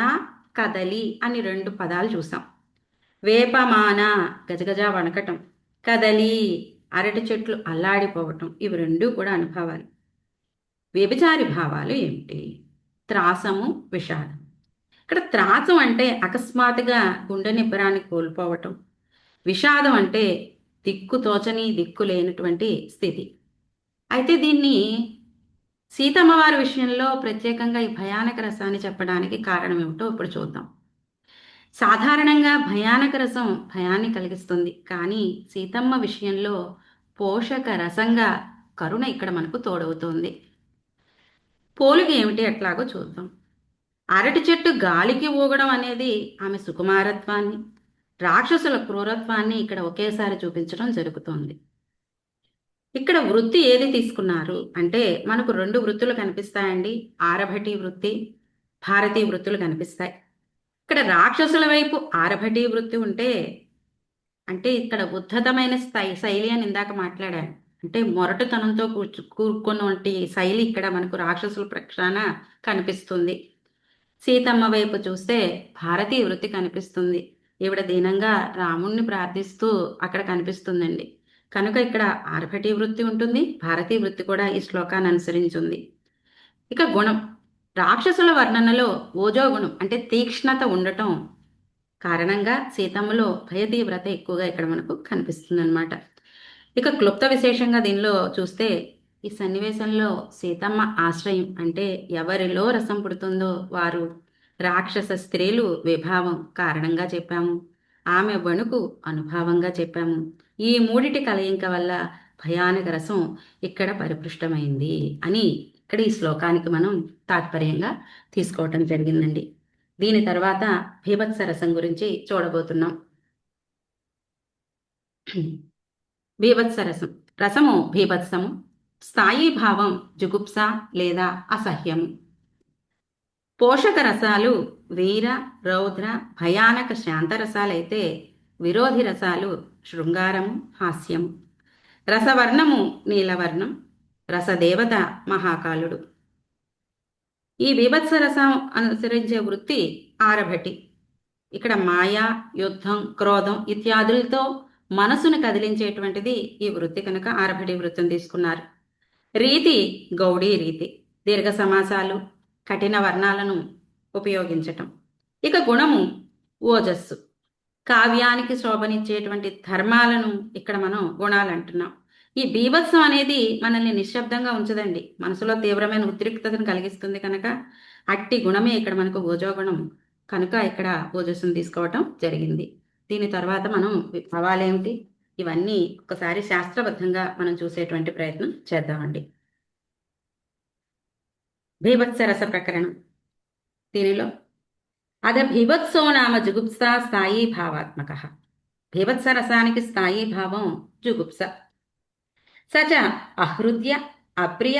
కదలి అని 2 పదాలు చూసాం. వేపమాన గజగజ వణకటం, కదలి అరటి చెట్లు అల్లాడిపోవటం, ఇవి 2 కూడా అనుభవాలు. వ్యభిచారి భావాలు ఏమిటి? త్రాసము, విషాదం. ఇక్కడ త్రాసం అంటే అకస్మాత్తుగా గుండె నిబ్బరాన్ని కోల్పోవటం, విషాదం అంటే దిక్కు తోచని దిక్కు లేనటువంటి స్థితి. అయితే దీన్ని సీతమ్మ వారి విషయంలో ప్రత్యేకంగా ఈ భయానక రసాన్ని చెప్పడానికి కారణం ఏమిటో ఇప్పుడు చూద్దాం. సాధారణంగా భయానక రసం భయాన్ని కలిగిస్తుంది, కానీ సీతమ్మ విషయంలో పోషక రసంగా కరుణ ఇక్కడ మనకు తోడవుతోంది. పోలిక ఏమిటి ఎట్లాగో చూద్దాం. అరటి చెట్టు గాలికి ఊగడం అనేది ఆమె సుకుమారత్వాన్ని, రాక్షసుల క్రూరత్వాన్ని ఇక్కడ ఒకేసారి చూపించడం జరుగుతోంది. ఇక్కడ వృత్తి ఏది తీసుకున్నారు అంటే మనకు 2 వృత్తులు కనిపిస్తాయండి. ఆరభటి వృత్తి, భారతీ వృత్తులు కనిపిస్తాయి. ఇక్కడ రాక్షసుల వైపు ఆరభటి వృత్తి ఉంటే, అంటే ఇక్కడ ఉద్ధతమైన శైలి అని ఇందాక మాట్లాడాను, అంటే మొరటుతనంతో కూరుకున్నటువంటి శైలి ఇక్కడ మనకు రాక్షసుల ప్రక్షాళన కనిపిస్తుంది. సీతమ్మ వైపు చూస్తే భారతీ వృత్తి కనిపిస్తుంది. ఈవిడ దీనంగా రాముణ్ణి ప్రార్థిస్తూ అక్కడ కనిపిస్తుందండి. కనుక ఇక్కడ ఆరభటి వృత్తి ఉంటుంది, భారతీ వృత్తి కూడా ఈ శ్లోకాన్ని అనుసరించింది. ఇక గుణం, రాక్షసుల వర్ణనలో ఓజోగుణం అంటే తీక్ష్ణత ఉండటం కారణంగా సీతమ్మలో భయతీవ్రత ఎక్కువగా ఇక్కడ మనకు కనిపిస్తుంది అన్నమాట. ఇక క్లుప్త విశేషంగా దీనిలో చూస్తే ఈ సన్నివేశంలో సీతమ్మ ఆశ్రయం అంటే ఎవరిలో రసం పుడుతుందో వారు రాక్షస స్త్రీలు విభావం కారణంగా చెప్పాము, ఆమె వణుకు అనుభావంగా చెప్పాము. ఈ 3 కలయిక వల్ల భయానక రసం ఇక్కడ పరిపృష్టమైంది అని ఇక్కడ ఈ శ్లోకానికి మనం తాత్పర్యంగా తీసుకోవటం జరిగిందండి. దీని తర్వాత భీభత్స రసం గురించి చూడబోతున్నాం. భీభత్స రసం, రసము భీభత్సము, స్థాయి భావం జుగుప్స లేదా అసహ్యము. పోషక రసాలు వీర, రౌద్ర, భయానక శాంతరసాలైతే విరోధి రసాలు శృంగారము, హాస్యము. రసవర్ణము నీలవర్ణం, రసదేవత మహాకాలుడు. ఈ బీభత్స రసం అనుసరించే వృత్తి ఆరభటి. ఇక్కడ మాయ, యుద్ధం, క్రోధం ఇత్యాదులతో మనసును కదిలించేటువంటిది ఈ వృత్తి కనుక ఆరభటి వృత్తిని తీసుకున్నారు. రీతి గౌడీ రీతి, దీర్ఘ సమాసాలు, కఠిన వర్ణాలను ఉపయోగించటం. ఇక గుణము ఓజస్సు, కావ్యానికి శోభనిచ్చేటువంటి ధర్మాలను ఇక్కడ మనం గుణాలు అంటున్నాం. ఈ బీభత్సం అనేది మనల్ని నిశ్శబ్దంగా ఉంచదండి, మనసులో తీవ్రమైన ఉద్రిక్తతను కలిగిస్తుంది. కనుక అట్టి గుణమే ఇక్కడ మనకు ఓజోగుణం కనుక ఇక్కడ ఓజస్సును తీసుకోవటం జరిగింది. దీని తర్వాత మనం భావాలేమిటి ఇవన్నీ ఒకసారి శాస్త్రబద్ధంగా మనం చూసేటువంటి ప్రయత్నం చేద్దామండి. భీభత్సరస ప్రకరణం. దీనిలో అద భీభత్సో నామ జుగుప్సా స్థాయి భావాత్మక. భీభత్సరసానికి స్థాయి భావం జుగుప్స. సచ అహృద్య అప్రియ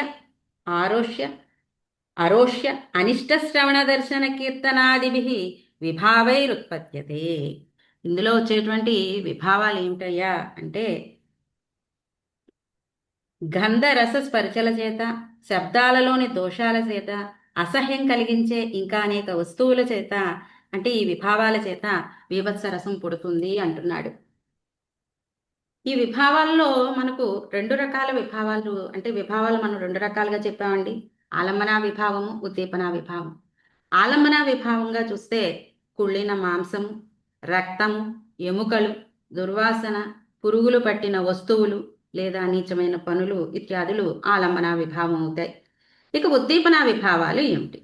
అరోష్య అనిష్టశ్రవణ దర్శన కీర్తనాదిభి విభావైరుత్పద్యతే. ఇందులో వచ్చేటువంటి విభావాలు ఏమిటయ్యా అంటే గంధరస స్పర్శల చేత, శబ్దాలలోని దోషాల చేత, అసహ్యం కలిగించే ఇంకా అనేక వస్తువుల చేత, అంటే ఈ విభావాల చేత బీభత్సరసం పుడుతుంది అంటున్నాడు. ఈ విభావాల్లో మనకు 2 రకాల విభావాలు, అంటే విభావాలు మనం 2 రకాలుగా చెప్పామండి. ఆలంబనా విభావము, ఉద్దీపనా విభావం. ఆలంబనా విభావంగా చూస్తే కుళ్ళిన మాంసము, రక్తము, ఎముకలు, దుర్వాసన, పురుగులు పట్టిన వస్తువులు లేదా నీచమైన పనులు ఇత్యాదులు ఆలంబనా విభావం అవుతాయి. ఇక ఉద్దీపనా విభావాలు ఏమిటి?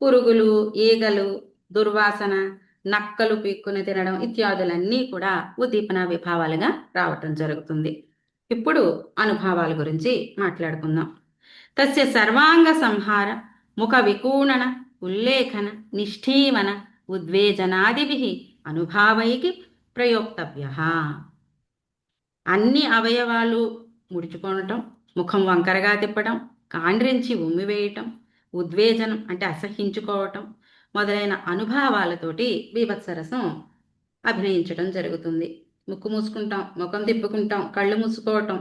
పురుగులు, ఈగలు, దుర్వాసన, నక్కలు పీక్కుని తినడం ఇత్యాదులన్నీ కూడా ఉద్దీపనా విభావాలుగా రావటం జరుగుతుంది. ఇప్పుడు అనుభావాల గురించి మాట్లాడుకుందాం. తస్య సర్వాంగ సంహార, ముఖ వికూణన, ఉల్లేఖన, నిష్ఠీవన, ఉద్వేజనాదిభి అనుభావైకి ప్రయోక్తవ్య. అన్ని అవయవాలు ముడుచుకోవటం, ముఖం వంకరగా తిప్పడం, కాండ్రించి ఉమ్మివేయటం, ఉద్వేజనం అంటే అసహించుకోవటం మొదలైన అనుభావాలతోటి బీభత్సరసం అభినయించడం జరుగుతుంది. ముక్కు మూసుకుంటాం, ముఖం తిప్పుకుంటాం, కళ్ళు మూసుకోవటం,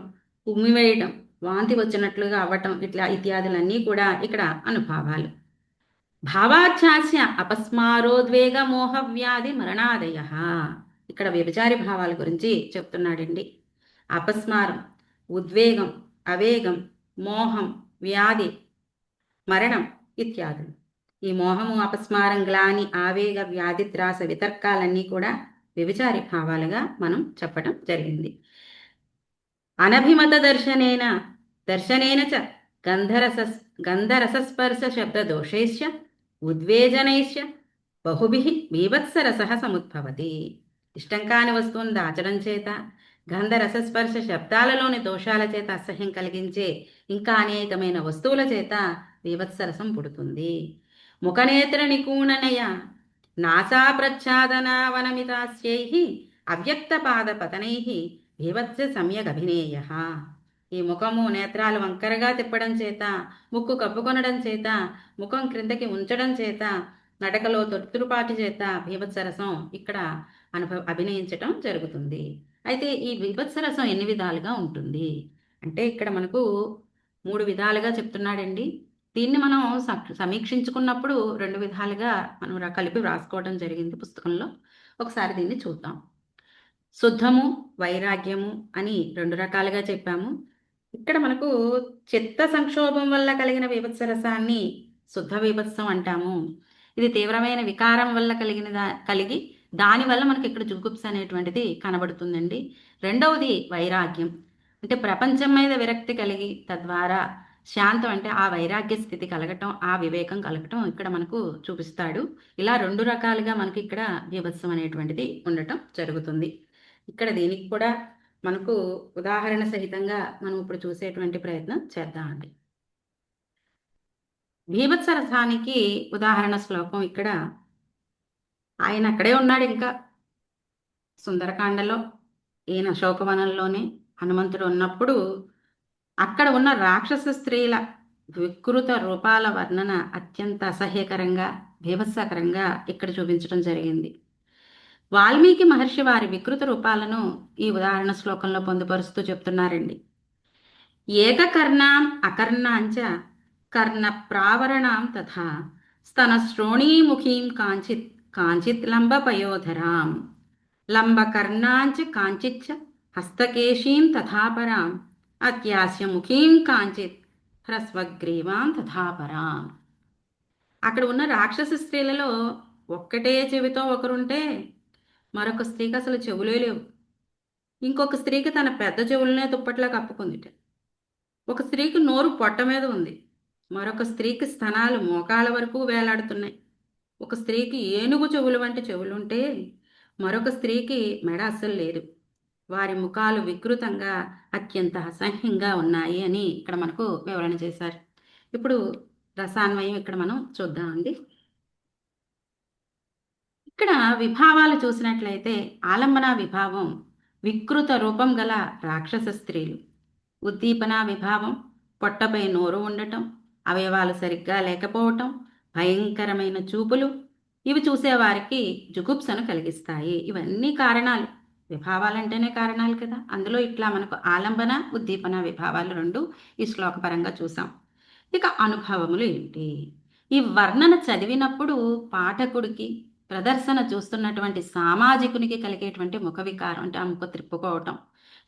ఉమ్మివేయటం, వాంతి వచ్చినట్లుగా అవ్వటం ఇత్యాదులన్నీ కూడా ఇక్కడ అనుభావాలు. భావాధ్యాస్య అపస్మారోద్వేగ మోహ వ్యాధి మరణాదయ. ఇక్కడ వ్యభిచారి భావాల గురించి చెప్తున్నాడండి. అపస్మారం, ఉద్వేగం, అవేగం, మోహం, వ్యాధి, మరణం ఇత్యాదులు. ఈ మోహము, అపస్మారం, గ్లాని, ఆవేగ, వ్యాధి, త్రాస, వితర్కాలన్నీ కూడా వ్యభిచారి భావాలుగా మనం చెప్పడం జరిగింది. అనభిమత దర్శనేన చ గంధరసస్పర్శ శబ్ద దోషైశ్చ ఉద్వేజనైశ్చ బహుభిః బీభత్సరసః సముద్భవతి. ఇష్టం కాని వస్తువును దాచడం చేత, గంధరసస్పర్శ శబ్దాలలోని దోషాల చేత అసహ్యం కలిగించే ఇంకా అనేకమైన వస్తువుల చేత బీభత్సరసం పుడుతుంది. ముఖనేత్ర నికూణనయ నాసా ప్రచ్ఛాదనావనమితాస్యైః అవ్యక్తపాద పతనైః బీభత్స సమ్యగ్ అభినేయ. ఈ ముఖము, నేత్రాలు వంకరగా తిప్పడం చేత, ముక్కు కప్పుకొనడం చేత, ముఖం క్రిందకి ఉంచడం చేత, నడకలో తొట్టుపాటి చేత బీభత్సరసం ఇక్కడ అభినయించటం జరుగుతుంది. అయితే ఈ బీభత్సరసం ఎన్ని విధాలుగా ఉంటుంది అంటే ఇక్కడ మనకు 3 విధాలుగా చెప్తున్నాడండి. దీన్ని మనం సమీక్షించుకున్నప్పుడు 2 విధాలుగా మనం కలిపి వ్రాసుకోవడం జరిగింది పుస్తకంలో. ఒకసారి దీన్ని చూద్దాం. శుద్ధము, వైరాగ్యము అని 2 రకాలుగా చెప్పాము. ఇక్కడ మనకు చిత్త సంక్షోభం వల్ల కలిగిన బీభత్సరసాన్ని శుద్ధ బీభత్సం అంటాము. ఇది తీవ్రమైన వికారం వల్ల కలిగి దానివల్ల మనకి ఇక్కడ జుగుప్స అనేటువంటిది కనబడుతుందండి. రెండవది వైరాగ్యం, అంటే ప్రపంచం మీద విరక్తి కలిగి తద్వారా శాంతం అంటే ఆ వైరాగ్య స్థితి కలగటం, ఆ వివేకం కలగటం ఇక్కడ మనకు చూపిస్తాడు. ఇలా 2 రకాలుగా మనకి ఇక్కడ బీభత్సం అనేటువంటిది ఉండటం జరుగుతుంది. ఇక్కడ దీనికి కూడా మనకు ఉదాహరణ సహితంగా మనం ఇప్పుడు చూసేటువంటి ప్రయత్నం చేద్దామండి. బీభత్సరసానికి ఉదాహరణ శ్లోకం ఇక్కడ ఆయన అక్కడే ఉన్నాడు. ఇంకా సుందరకాండలో ఈయన శోకవనంలోనే హనుమంతుడు ఉన్నప్పుడు అక్కడ ఉన్న రాక్షస స్త్రీల వికృత రూపాల వర్ణన అత్యంత అసహ్యకరంగా, బీభత్సకరంగా ఇక్కడ చూపించడం జరిగింది. వాల్మీకి మహర్షి వారి వికృత రూపాలను ఈ ఉదాహరణ శ్లోకంలో పొందుపరుస్తూ చెప్తున్నారండి. ఏకకర్ణాం అకర్ణాంచ కర్ణ ప్రావరణాం తథా స్తన శ్రోణీముఖీం కాంచిత్ లంబపయోధరాం లంబకర్ణాంచ కాంచిచ్చ హస్తకేశీం తథాపరాం అత్యాస్య ముఖీం కాంచిత్ హ్రస్వగ్రీవాం తథాపరాం. అక్కడ ఉన్న రాక్షస స్త్రీలలో ఒక్కటే చెవితో ఒకరుంటే మరొక స్త్రీకి అసలు చెవులే లేవు. ఇంకొక స్త్రీకి తన పెద్ద చెవులనే దుప్పట్లా కప్పుకుంది. ఒక స్త్రీకి నోరు పొట్ట మీద ఉంది. మరొక స్త్రీకి స్తనాలు మోకాళ్ళ వరకు వేలాడుతున్నాయి. ఒక స్త్రీకి ఏనుగు చెవులు వంటి చెవులుంటే మరొక స్త్రీకి మెడ అస్సలు లేదు. వారి ముఖాలు వికృతంగా అత్యంత అసహ్యంగా ఉన్నాయి అని ఇక్కడ మనకు వివరణ చేశారు. ఇప్పుడు రసాన్వయం ఇక్కడ మనం చూద్దామండి. ఇక్కడ విభావాలు చూసినట్లయితే ఆలంబన విభావం వికృత రూపం గల రాక్షస స్త్రీలు, ఉద్దీపన విభావం పొట్టపై నోరు ఉండటం, అవయవాలు సరిగ్గా లేకపోవటం, భయంకరమైన చూపులు, ఇవి చూసేవారికి జుగుప్సను కలిగిస్తాయి. ఇవన్నీ కారణాలు. విభావాలంటేనే కారణాలు కదా. అందులో ఇట్లా మనకు ఆలంబన ఉద్దీపన విభావాలు రెండు ఈ శ్లోకపరంగా చూసాం. ఇక అనుభవములు ఏంటి? ఈ వర్ణన చదివినప్పుడు పాఠకుడికి, ప్రదర్శన చూస్తున్నటువంటి సామాజికునికి కలిగేటువంటి ముఖ వికారం అంటే ఆ ముఖ త్రిప్పుకోవటం,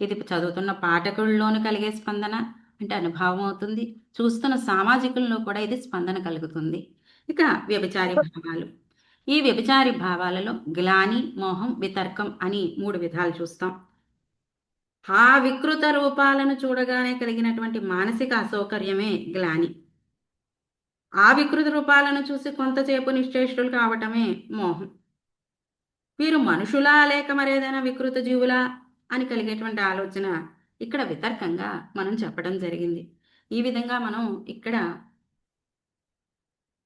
ఇది చదువుతున్న పాఠకుల్లోనూ కలిగే స్పందన అంటే అనుభవం అవుతుంది, చూస్తున్న సామాజికుల్లో కూడా ఇది స్పందన కలుగుతుంది. ఇక వ్యభిచారి భావాలు. ఈ వ్యభిచారి భావాలలో గ్లాని, మోహం, వితర్కం అని 3 విధాలు చూస్తాం. ఆ వికృత రూపాలను చూడగానే కలిగినటువంటి మానసిక అసౌకర్యమే గ్లాని. ఆ వికృత రూపాలను చూసి కొంతసేపు నిశ్చేష్టులు కావటమే మోహం. వీరు మనుషులా లేక మరేదైనా వికృత జీవులా అని కలిగేటువంటి ఆలోచన ఇక్కడ వితర్కంగా మనం చెప్పడం జరిగింది. ఈ విధంగా మనం ఇక్కడ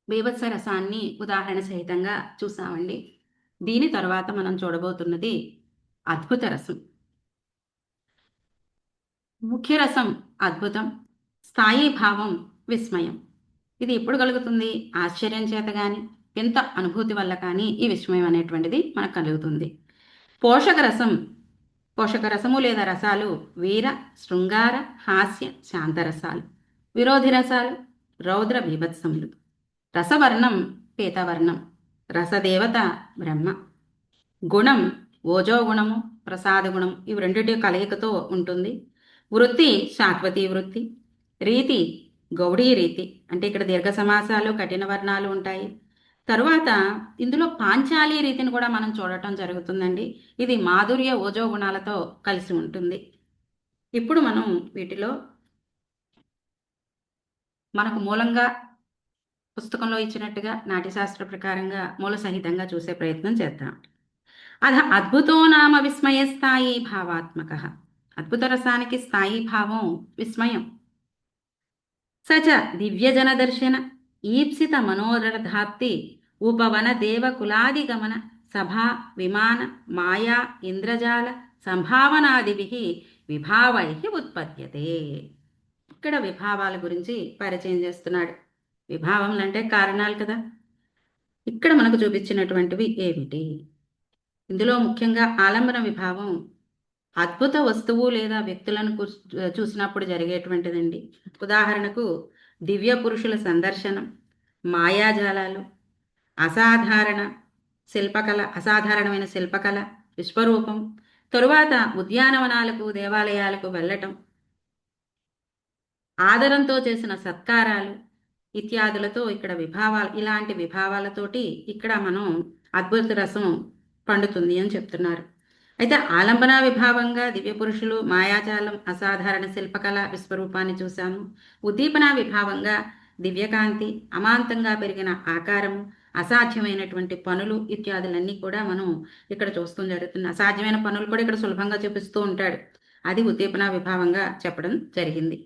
బీభత్స రసాన్ని ఉదాహరణ సహితంగా చూసామండి. దీని తర్వాత మనం చూడబోతున్నది అద్భుత రసం. ముఖ్య రసం అద్భుతం, స్థాయి భావం విస్మయం. ఇది ఎప్పుడు కలుగుతుంది? ఆశ్చర్యం చేత కానీ, ఎంత అనుభూతి వల్ల కానీ ఈ విస్మయం అనేటువంటిది మనకు కలుగుతుంది. పోషక రసం, పోషక రసము లేదా రసాలు వీర, శృంగార, హాస్య, శాంతరసాలు. విరోధి రసాలు రౌద్ర, బీభత్సములు. రసవర్ణం పీతవర్ణం, రసదేవత బ్రహ్మ. గుణం ఓజో గుణము, ప్రసాద గుణం, ఇవి రెండిటి కలయికతో ఉంటుంది. వృత్తి శాశ్వతీ వృత్తి. రీతి గౌడీ రీతి, అంటే ఇక్కడ దీర్ఘ సమాసాలు, కఠిన వర్ణాలు ఉంటాయి. తరువాత ఇందులో పాంచాలి రీతిని కూడా మనం చూడటం జరుగుతుందండి. ఇది మాధుర్య ఓజో గుణాలతో కలిసి ఉంటుంది. ఇప్పుడు మనం వీటిలో మనకు మూలంగా పుస్తకంలో ఇచ్చినట్టుగా నాట్యశాస్త్ర ప్రకారంగా మూల సహితంగా చూసే ప్రయత్నం చేద్దాం. అద్భుతో నామ విస్మయ స్థాయి భావాత్మక. అద్భుత రసానికి స్థాయి భావం విస్మయం. సచ దివ్యజన దర్శన ఈప్సిత మనోరథాప్తి ఉపవన దేవకులాదిగమన సభా విమాన మాయా ఇంద్రజాల సంభావనాదిభిః విభావైః ఉత్పద్యతే. ఇక్కడ విభావాల గురించి పరిచయం చేస్తున్నాడు. విభావములు అంటే కారణాలు కదా. ఇక్కడ మనకు చూపించినటువంటివి ఏమిటి? ఇందులో ముఖ్యంగా ఆలంబన విభావం అద్భుత వస్తువు లేదా వ్యక్తులను చూసినప్పుడు జరిగేటువంటిదండి. ఉదాహరణకు దివ్య పురుషుల సందర్శనం, మాయాజాలాలు, అసాధారణమైన శిల్పకళ, విశ్వరూపం, తరువాత ఉద్యానవనాలకు, దేవాలయాలకు వెళ్ళటం, ఆదరంతో చేసిన సత్కారాలు ఇత్యాదులతో ఇక్కడ విభావాలు, ఇలాంటి విభావాలతోటి ఇక్కడ మనం అద్భుత రసం పండుతుంది అని చెప్తున్నారు. అయితే ఆలంబన విభావంగా దివ్య పురుషులు, మాయాజాలం, అసాధారణ శిల్పకళ, విశ్వరూపాన్ని చూశాము. ఉద్దీపన విభావంగా దివ్యకాంతి, అమాంతంగా పెరిగిన ఆకారము, అసాధ్యమైనటువంటి పనులు ఇత్యాదులన్నీ కూడా మనం ఇక్కడ చూస్తూ జరుగుతుంది. అసాధ్యమైన పనులు కూడా ఇక్కడ సులభంగా చూపిస్తూ ఉంటాడు. అది ఉద్దీపన విభావంగా చెప్పడం జరిగింది.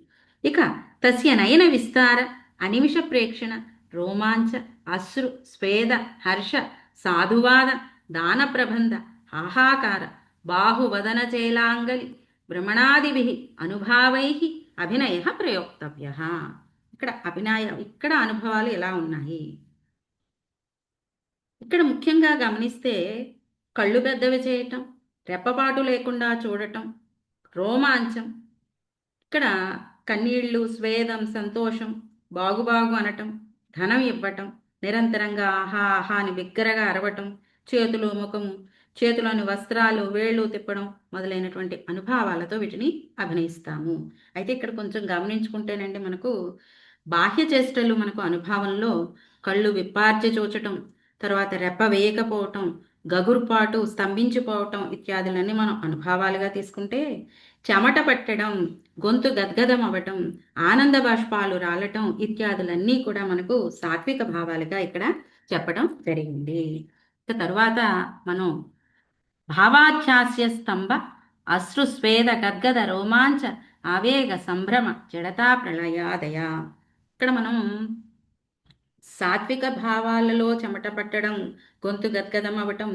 ఇక తస్య నయన విస్తార అనిమిష ప్రేక్షణ రోమాంచ అశ్రు స్వేద హర్ష సాధువాద దాన ప్రబంధ హాహాకార బాహువదన చేలాంగలి భ్రమణాదిభిః అనుభావైః అభినయః ప్రయోక్తవ్యః. ఇక్కడ అనుభవాలు ఎలా ఉన్నాయి? ఇక్కడ ముఖ్యంగా గమనిస్తే కళ్ళు పెద్దవి చేయటం, రెప్పపాటు లేకుండా చూడటం, రోమాంచం, ఇక్కడ కన్నీళ్లు, స్వేదం, సంతోషం, బాగు అనటం, ధనం ఇవ్వటం, నిరంతరంగా ఆహా ఆహా అని బిగ్గరగా అరవటం, చేతులు, ముఖము, చేతులోని వస్త్రాలు, వేళ్ళు తిప్పడం మొదలైనటువంటి అనుభవాలతో వీటిని అభినయిస్తాము. అయితే ఇక్కడ కొంచెం గమనించుకుంటేనండి, మనకు బాహ్య చేష్టలు మనకు అనుభవంలో కళ్ళు విప్పార్చి చూచటం, తర్వాత రెప్ప వేయకపోవటం, గగురుపాటు, స్తంభించిపోవటం ఇత్యాదులన్నీ మనం అనుభవాలుగా తీసుకుంటే, చెమట పట్టడం, గొంతు గద్గదం అవ్వటం, ఆనంద బాష్పాలు రాలటం ఇత్యాదులన్నీ కూడా మనకు సాత్విక భావాలుగా ఇక్కడ చెప్పడం జరిగింది. తరువాత మనం భావాధ్యాస్య స్తంభ అశ్రుస్వేద గద్గద రోమాంచ ఆవేగ సంభ్రమ జడతా ప్రళయాదయ. ఇక్కడ మనం సాత్విక భావాలలో చెమట పట్టడం, గొంతు గద్గదం అవ్వటం,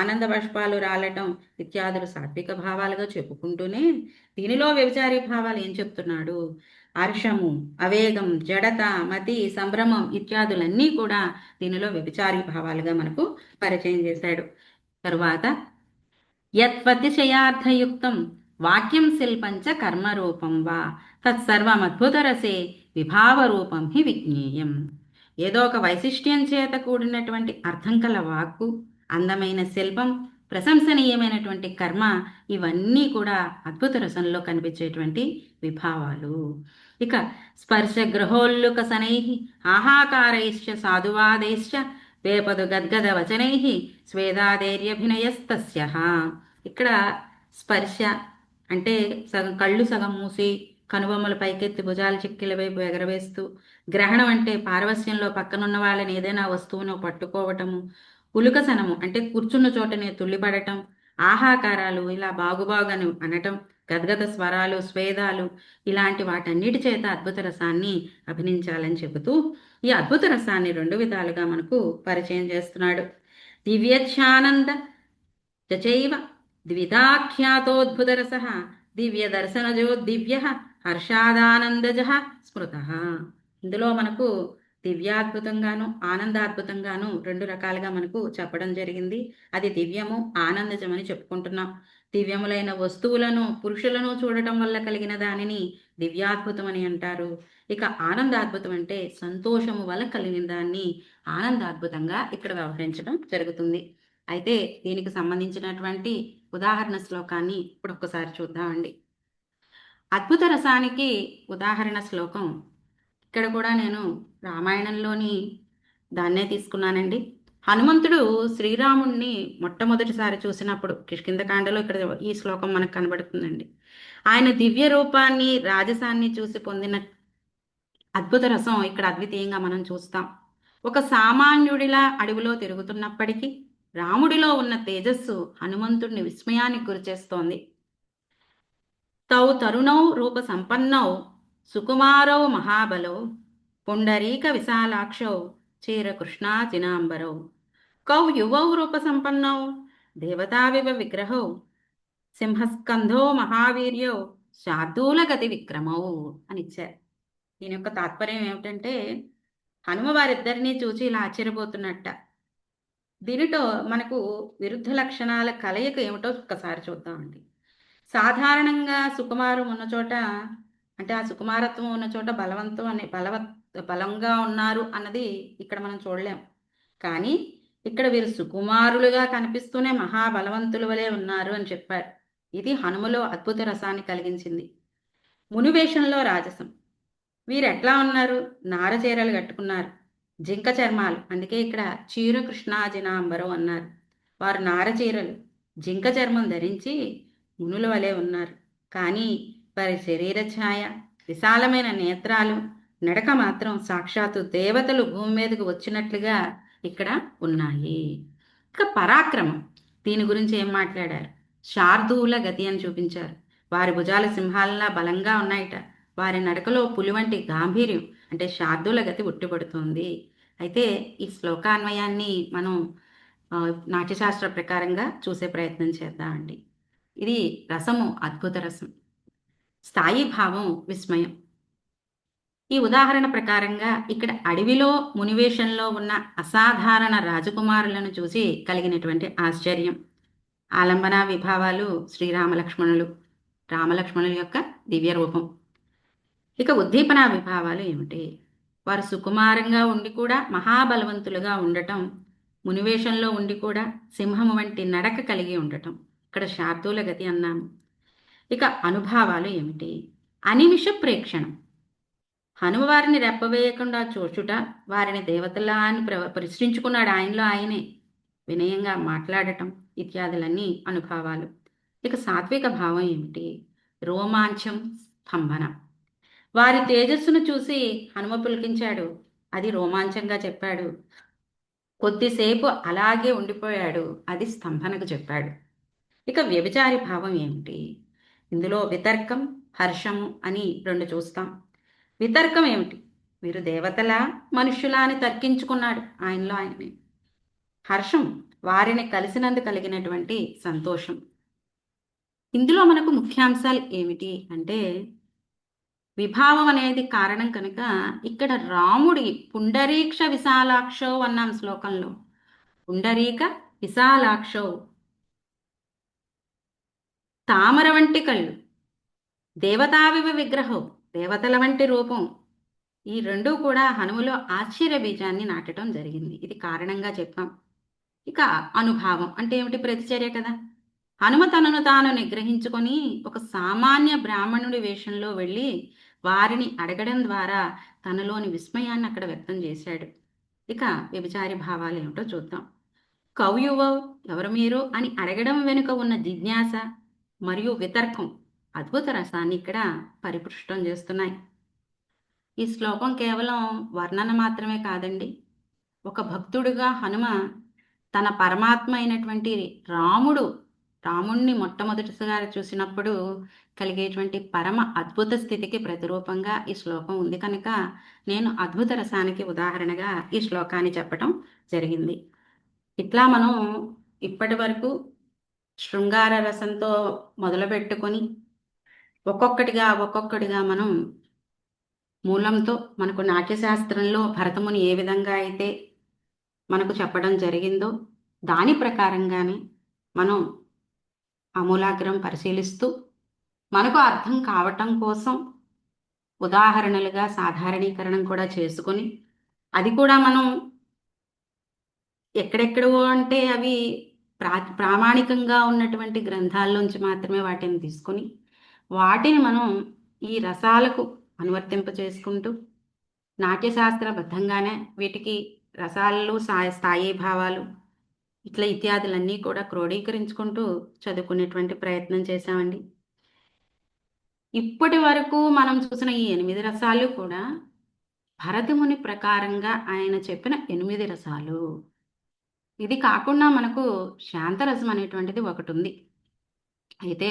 ఆనంద బాష్పాలు రాలటం ఇత్యాదులు సాత్విక భావాలుగా చెప్పుకుంటూనే దీనిలో వ్యభిచారి భావాలు ఏం చెప్తున్నాడు? హర్షము, అవేగం, జడత, మతి, సంభ్రమం ఇత్యాదులన్నీ కూడా దీనిలో వ్యభిచారి భావాలుగా మనకు పరిచయం చేశాడు. తరువాత యత్వతిశయార్థయుక్తం వాక్యం శిల్పంచ కర్మరూపం వా తత్సర్వమద్భుతరసే విభావరూపం హి విజ్ఞేయం. ఏదో ఒక వైశిష్ట్యం చేత కూడినటువంటి అర్థం కల వాక్కు, అందమైన శిల్పం, ప్రశంసనీయమైనటువంటి కర్మ ఇవన్నీ కూడా అద్భుత రసంలో కనిపించేటువంటి విభావాలు. ఇక స్పర్శ గృహోల్లుక శనై ఆహాకారైశ్చ సాధువాదైశ్చ వేపదు గద్గద వచనై స్వేదాదేర్యభినయస్తస్య. ఇక్కడ స్పర్శ అంటే సగం కళ్ళు సగం మూసి కనుబొమ్మలు పైకెత్తి భుజాలు చిక్కిల వైపు ఎగరవేస్తూ, గ్రహణం అంటే పారవస్యంలో పక్కనున్న వాళ్ళని ఏదైనా వస్తువును పట్టుకోవటము, ఉలుకసనము అంటే కూర్చున్న చోటనే తుళ్ళిపడటం, ఆహాకారాలు ఇలా బాగుబాగని అనటం, గద్గద స్వరాలు, స్వేదాలు ఇలాంటి వాటన్నిటి చేత అద్భుత రసాన్ని అభినయించాలని చెబుతూ ఈ అద్భుత రసాన్ని 2 విధాలుగా మనకు పరిచయం చేస్తున్నాడు. దివ్యఛానంద చైవ ద్విధాఖ్యాతోద్భుత రస దివ్య దర్శనజో దివ్య హర్షాదానందజ స్మృత. ఇందులో మనకు దివ్యాద్భుతంగాను ఆనందాద్భుతంగాను 2 రకాలుగా మనకు చెప్పడం జరిగింది. అది దివ్యము, ఆనందజమని చెప్పుకుంటున్నాం. దివ్యములైన వస్తువులను, పురుషులను చూడటం వల్ల కలిగిన దానిని దివ్యాద్భుతం అని అంటారు. ఇక ఆనందాద్భుతం అంటే సంతోషము వల్ల కలిగిన దాన్ని ఆనందాద్భుతంగా ఇక్కడ వ్యవహరించడం జరుగుతుంది. అయితే దీనికి సంబంధించినటువంటి ఉదాహరణ శ్లోకాన్ని ఇప్పుడు ఒక్కసారి చూద్దామండి. అద్భుత రసానికి ఉదాహరణ శ్లోకం ఇక్కడ కూడా నేను రామాయణంలోని దాన్నే తీసుకున్నానండి. హనుమంతుడు శ్రీరాముణ్ణి మొట్టమొదటిసారి చూసినప్పుడు కిష్కింధకాండలో ఇక్కడ ఈ శ్లోకం మనకు కనబడుతుందండి. ఆయన దివ్య రూపాన్ని, రాజసాన్ని చూసి పొందిన అద్భుత రసం ఇక్కడ అద్వితీయంగా మనం చూస్తాం. ఒక సామాన్యుడిలా అడవిలో తిరుగుతున్నప్పటికీ రాముడిలో ఉన్న తేజస్సు హనుమంతుడిని విస్మయానికి గురిచేస్తోంది. తౌ తరుణౌ రూప సంపన్నౌ సుకుమారౌ మహాబలౌ పుండరీక విశాలాక్షౌ చీర కృష్ణాజినాంబరౌ కౌ యువౌ రూప సంపన్నౌ దేవతావివ విగ్రహౌ సింహస్కంధో మహావీర్యౌ శార్దూల గతి విక్రమౌ అని ఇచ్చారు. దీని యొక్క తాత్పర్యం ఏమిటంటే హనుమ వారిద్దరినీ చూచి ఇలా ఆశ్చర్యపోతున్నట్ట. దీనితో మనకు విరుద్ధ లక్షణాల కలయిక ఏమిటో ఒక్కసారి చూద్దామండి. సాధారణంగా సుకుమారం ఉన్న చోట అంటే ఆ సుకుమారత్వం ఉన్న చోట బలవంతం అనే బలంగా ఉన్నారు అన్నది ఇక్కడ మనం చూడలేం. కానీ ఇక్కడ వీరు సుకుమారులుగా కనిపిస్తూనే మహాబలవంతుల వలె ఉన్నారు అని చెప్పారు. ఇది హనుమలో అద్భుత రసాన్ని కలిగించింది. మునివేషంలో రాజసం. వీరు ఎట్లా ఉన్నారు? నారచీరలు కట్టుకున్నారు, జింక చర్మాలు, అందుకే ఇక్కడ చీర కృష్ణాజినాంబరం అన్నారు. వారు నారచీరలు, జింక చర్మం ధరించి మునుల వలె ఉన్నారు. కానీ వారి శరీర ఛాయ, విశాలమైన నేత్రాలు, నడక మాత్రం సాక్షాత్తు దేవతలు భూమి మీదకు వచ్చినట్లుగా ఇక్కడ ఉన్నాయి. ఇక పరాక్రమం, దీని గురించి ఏం మాట్లాడారు? శార్దూల గతి అని చూపించారు. వారి భుజాల సింహాలలా బలంగా ఉన్నాయిట. వారి నడకలో పులి వంటి గాంభీర్యం అంటే శార్దూల గతి ఉట్టిపడుతోంది. అయితే ఈ శ్లోకాన్వయాన్ని మనం నాట్యశాస్త్ర ప్రకారంగా చూసే ప్రయత్నం చేద్దామండి. ఇది రసము అద్భుత రసం, స్థాయి భావం విస్మయం. ఈ ఉదాహరణ ప్రకారంగా ఇక్కడ అడవిలో మునివేషంలో ఉన్న అసాధారణ రాజకుమారులను చూసి కలిగినటువంటి ఆశ్చర్యం, ఆలంబన విభావాలు శ్రీరామలక్ష్మణులు, రామలక్ష్మణుల యొక్క దివ్య రూపం. ఇక ఉద్దీపన విభావాలు ఏమిటి? వారు సుకుమారంగా ఉండి కూడా మహాబలవంతులుగా ఉండటం, మునివేషంలో ఉండి కూడా సింహము వంటి నడక కలిగి ఉండటం, ఇక్కడ శార్దూల గతి అన్నాము. ఇక అనుభావాలు ఏమిటి? అనిమిష ప్రేక్షణం, హనుమవారిని రెప్పవేయకుండా చూచుట, వారిని దేవతలా అని ప్రశ్నించుకున్నాడు ఆయనలో ఆయనే, వినయంగా మాట్లాడటం ఇత్యాదులన్నీ అనుభావాలు. ఇక సాత్విక భావం ఏమిటి? రోమాంచం, స్తంభన. వారి తేజస్సును చూసి హనుమ పులికించాడు, అది రోమాంచంగా చెప్పాడు. కొద్దిసేపు అలాగే ఉండిపోయాడు, అది స్తంభనకు చెప్పాడు. ఇక వ్యభిచారి భావం ఏమిటి? ఇందులో వితర్కం, హర్షము అని 2 చూస్తాం. వితర్కం ఏమిటి? వీరు దేవతలా మనుష్యులా అని తర్కించుకున్నాడు ఆయనలో ఆయన్ని. హర్షం, వారిని కలిసినందుకు కలిగినటువంటి సంతోషం. ఇందులో మనకు ముఖ్యాంశాలు ఏమిటి అంటే, విభావం అనేది కారణం కనుక ఇక్కడ రాముడి పుండరీక్ష విశాలాక్షో అన్నాం శ్లోకంలో. పుండరీక విశాలాక్షో, తామర వంటి కళ్ళు, దేవతావివ విగ్రహం, దేవతల వంటి రూపం. ఈ రెండూ కూడా హనుమలో ఆశ్చర్య బీజాన్ని నాటడం జరిగింది. ఇది కారణంగా చెప్పాం. ఇక అనుభావం అంటే ఏమిటి? ప్రతిచర్య కదా. హనుమ తనను తాను నిగ్రహించుకొని ఒక సామాన్య బ్రాహ్మణుడి వేషంలో వెళ్ళి వారిని అడగడం ద్వారా తనలోని విస్మయాన్ని అక్కడ వ్యక్తం చేశాడు. ఇక వ్యభిచారి భావాలు ఏమిటో చూద్దాం. కౌయువ, ఎవరు మీరు అని అడగడం వెనుక ఉన్న జిజ్ఞాస మరియు వితర్కం అద్భుత రసాన్ని ఇక్కడ పరిపుష్టం చేస్తున్నాయి. ఈ శ్లోకం కేవలం వర్ణన మాత్రమే కాదండి. ఒక భక్తుడుగా హనుమ తన పరమాత్మ అయినటువంటి రాముణ్ణి మొట్టమొదటిసారి చూసినప్పుడు కలిగేటువంటి పరమ అద్భుత స్థితికి ప్రతిరూపంగా ఈ శ్లోకం ఉంది కనుక నేను అద్భుత రసానికి ఉదాహరణగా ఈ శ్లోకాన్ని చెప్పటం జరిగింది. ఇట్లా మనం ఇప్పటి వరకు శృంగార రసంతో మొదలుపెట్టుకొని ఒక్కొక్కటిగా మనం మూలంతో మనకు నాట్యశాస్త్రంలో భరతముని ఏ విధంగా అయితే మనకు చెప్పడం జరిగిందో దాని ప్రకారంగానే మనం అమూలాగ్రం పరిశీలిస్తూ మనకు అర్థం కావటం కోసం ఉదాహరణలుగా సాధారణీకరణం కూడా చేసుకొని, అది కూడా మనం ఎక్కడెక్కడో అంటే అవి ప్రామాణికంగా ఉన్నటువంటి గ్రంథాల్లోంచి మాత్రమే వాటిని తీసుకొని వాటిని మనం ఈ రసాలకు అనువర్తింప చేసుకుంటూ నాట్యశాస్త్రబద్ధంగానే వీటికి రసాలు, స్థాయి భావాలు ఇట్లా ఇత్యాదులన్నీ కూడా క్రోడీకరించుకుంటూ చదువుకునేటువంటి ప్రయత్నం చేశామండి. ఇప్పటి వరకు మనం చూసిన ఈ 8 రసాలు కూడా భరతముని ప్రకారంగా ఆయన చెప్పిన 8 రసాలు. ఇది కాకుండా మనకు శాంతరసం అనేటువంటిది ఒకటి ఉంది. అయితే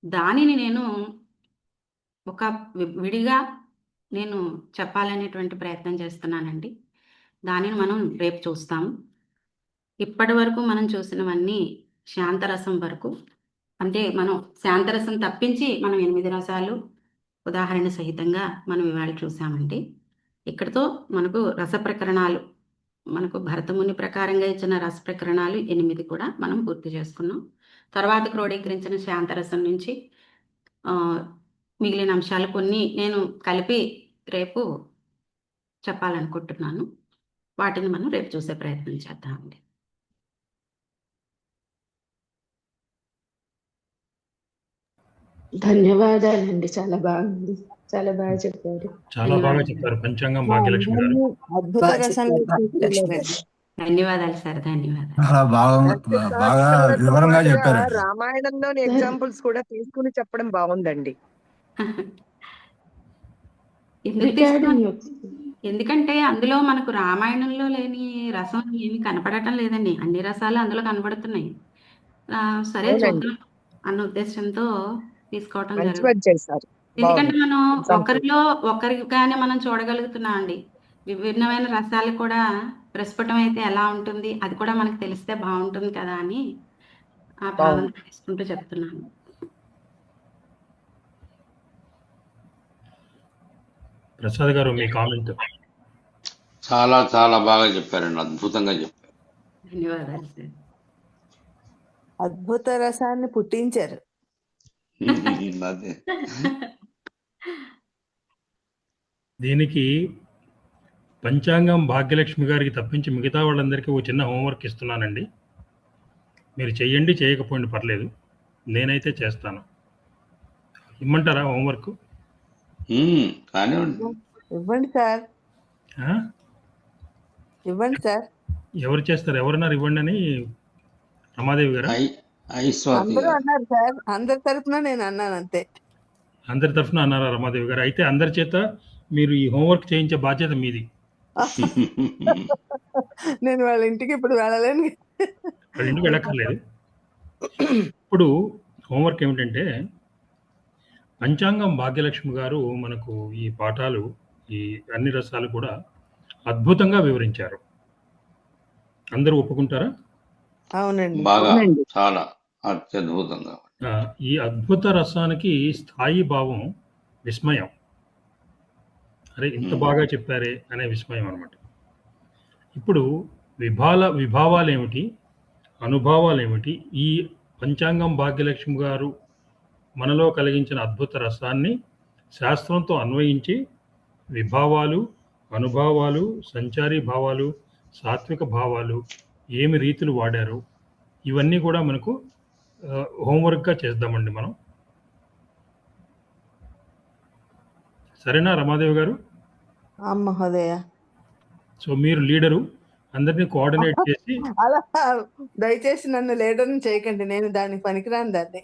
దానిని నేను ఒక విడిగా నేను చెప్పాలనేటువంటి ప్రయత్నం చేస్తున్నానండి. దానిని మనం రేపు చూస్తాము. ఇప్పటి వరకు మనం చూసినవన్నీ శాంతరసం వరకు, అంటే మనం శాంతరసం తప్పించి మనం 8 రసాలు ఉదాహరణ సహితంగా మనం ఇవాళ చూసామండి. ఇక్కడితో మనకు రస ప్రకరణాలు, మనకు భరతముని ప్రకారంగా ఇచ్చిన రస ప్రకరణాలు 8 కూడా మనం పూర్తి చేసుకున్నాం. తర్వాత క్రోడీకరించిన శాంతరసం నుంచి మిగిలిన అంశాలు కొన్ని నేను కలిపి రేపు చెప్పాలనుకుంటున్నాను. వాటిని మనం రేపు చూసే ప్రయత్నం చేద్దామండి. ధన్యవాదాలండి. చాలా బాగుంది. చాలా బాగా చెప్పారు. చాలా బాగా చెప్పారు పంచాంగం భాగ్యలక్ష్మి గారు. అద్భుత రసంలో తీసుకెళ్లారండి. ధన్యవాదాలు సార్, ధన్యవాదాలు. చాలా బాగా వివరంగా చెప్పారు. రామాయణంలోని ఎగ్జాంపుల్స్ కూడా తీసుకుని చెప్పడం బాగుందండి. ఎందుకంటే అందులో మనకు రామాయణంలో లేని రసం ఏమి కనపడటం లేదండి. అన్ని రసాలు అందులో కనపడుతున్నాయి. సరే చూద్దాం అన్న ఉద్దేశంతో తీసుకోవటం జరుగుతుంది. ఎందుకంటే మనం ఒకరిగానే మనం చూడగలుగుతున్నాం అండి. విభిన్నమైన రసాలు కూడా ప్రస్ఫుటం అయితే ఎలా ఉంటుంది, అది కూడా మనకు తెలిస్తే బాగుంటుంది కదా అని ఆ భావన తీసుకుంటూ చెప్తున్నాను. ప్రసాద్ గారు మీ కామెంట్. చాలా చాలా బాగా చెప్పారండి, అద్భుతంగా చెప్పారు. ధన్యవాదాలు సార్. అద్భుత రసాన్ని పుట్టించారు. అదే దీనికి పంచాంగం భాగ్యలక్ష్మి గారికి తప్పించి మిగతా వాళ్ళందరికీ ఒక చిన్న హోంవర్క్ ఇస్తున్నానండి. మీరు చెయ్యండి, చేయకపోండి పర్లేదు, నేనైతే చేస్తాను. ఇమ్మంటారా హోంవర్క్? ఇవ్వండి సార్, ఇవ్వండి సార్. ఎవరు చేస్తారు? ఎవరన్నారు ఇవ్వండి అని? రమాదేవి గారు అందరూ అన్నారు సార్. అందరి తరఫున నేను అన్నాను అంతే. అందరి తరఫున అన్నారా రమాదేవి గారు? అయితే అందరి చేత మీరు ఈ హోంవర్క్ చేయించే బాధ్యత మీది. నేను వాళ్ళ ఇంటికి ఇప్పుడు వెళ్ళలేను. వాళ్ళ ఇంటికి వెళ్ళక్కర్లేదు. ఇప్పుడు హోంవర్క్ ఏమిటంటే, పంచాంగం భాగ్యలక్ష్మి గారు మనకు ఈ పాఠాలు ఈ అన్ని రసాలు కూడా అద్భుతంగా వివరించారు. అందరూ ఒప్పుకుంటారా? అవునండి. బాగా అవునండి. చాలా అత్యద్భుతంగా. ఈ అద్భుత రసానికి స్థాయి భావం విస్మయం. అరే ఇంత బాగా చెప్పారే అనే విస్మయం అనమాట. ఇప్పుడు విభావాలేమిటి, అనుభవాలేమిటి, ఈ పంచాంగం భాగ్యలక్ష్మి గారు మనలో కలిగించిన అద్భుత రసాన్ని శాస్త్రంతో అన్వయించి విభావాలు, అనుభవాలు, సంచారీ భావాలు, సాత్విక భావాలు ఏమి రీతులు వాడారు, ఇవన్నీ కూడా మనకు హోంవర్క్గా చేద్దామండి మనం. సరేనా రమాదేవి గారు? మహోదయ. సో మీరు లీడరు, అందరినీ కోఆర్డినేట్ చేసి అలా దయచేసి నన్ను లీడర్ని చేయకండి, నేను దానికి పనికిరాను దాన్ని.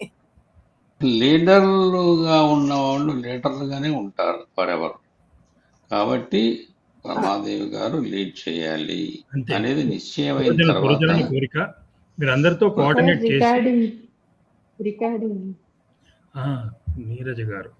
లీడర్లుగా ఉన్న వాళ్ళు లీడర్లుగానే ఉంటారు ఫరెవర్. కాబట్టి రమాదేవి గారు లీడ్ చేయాలి అంతే. అనేది నిశ్చయమైన తర్వాత పురోజనుల కోరిక. మీరు అందరితో కోఆర్డినేట్ చేసి రికార్డింగ్ నీరజ గారు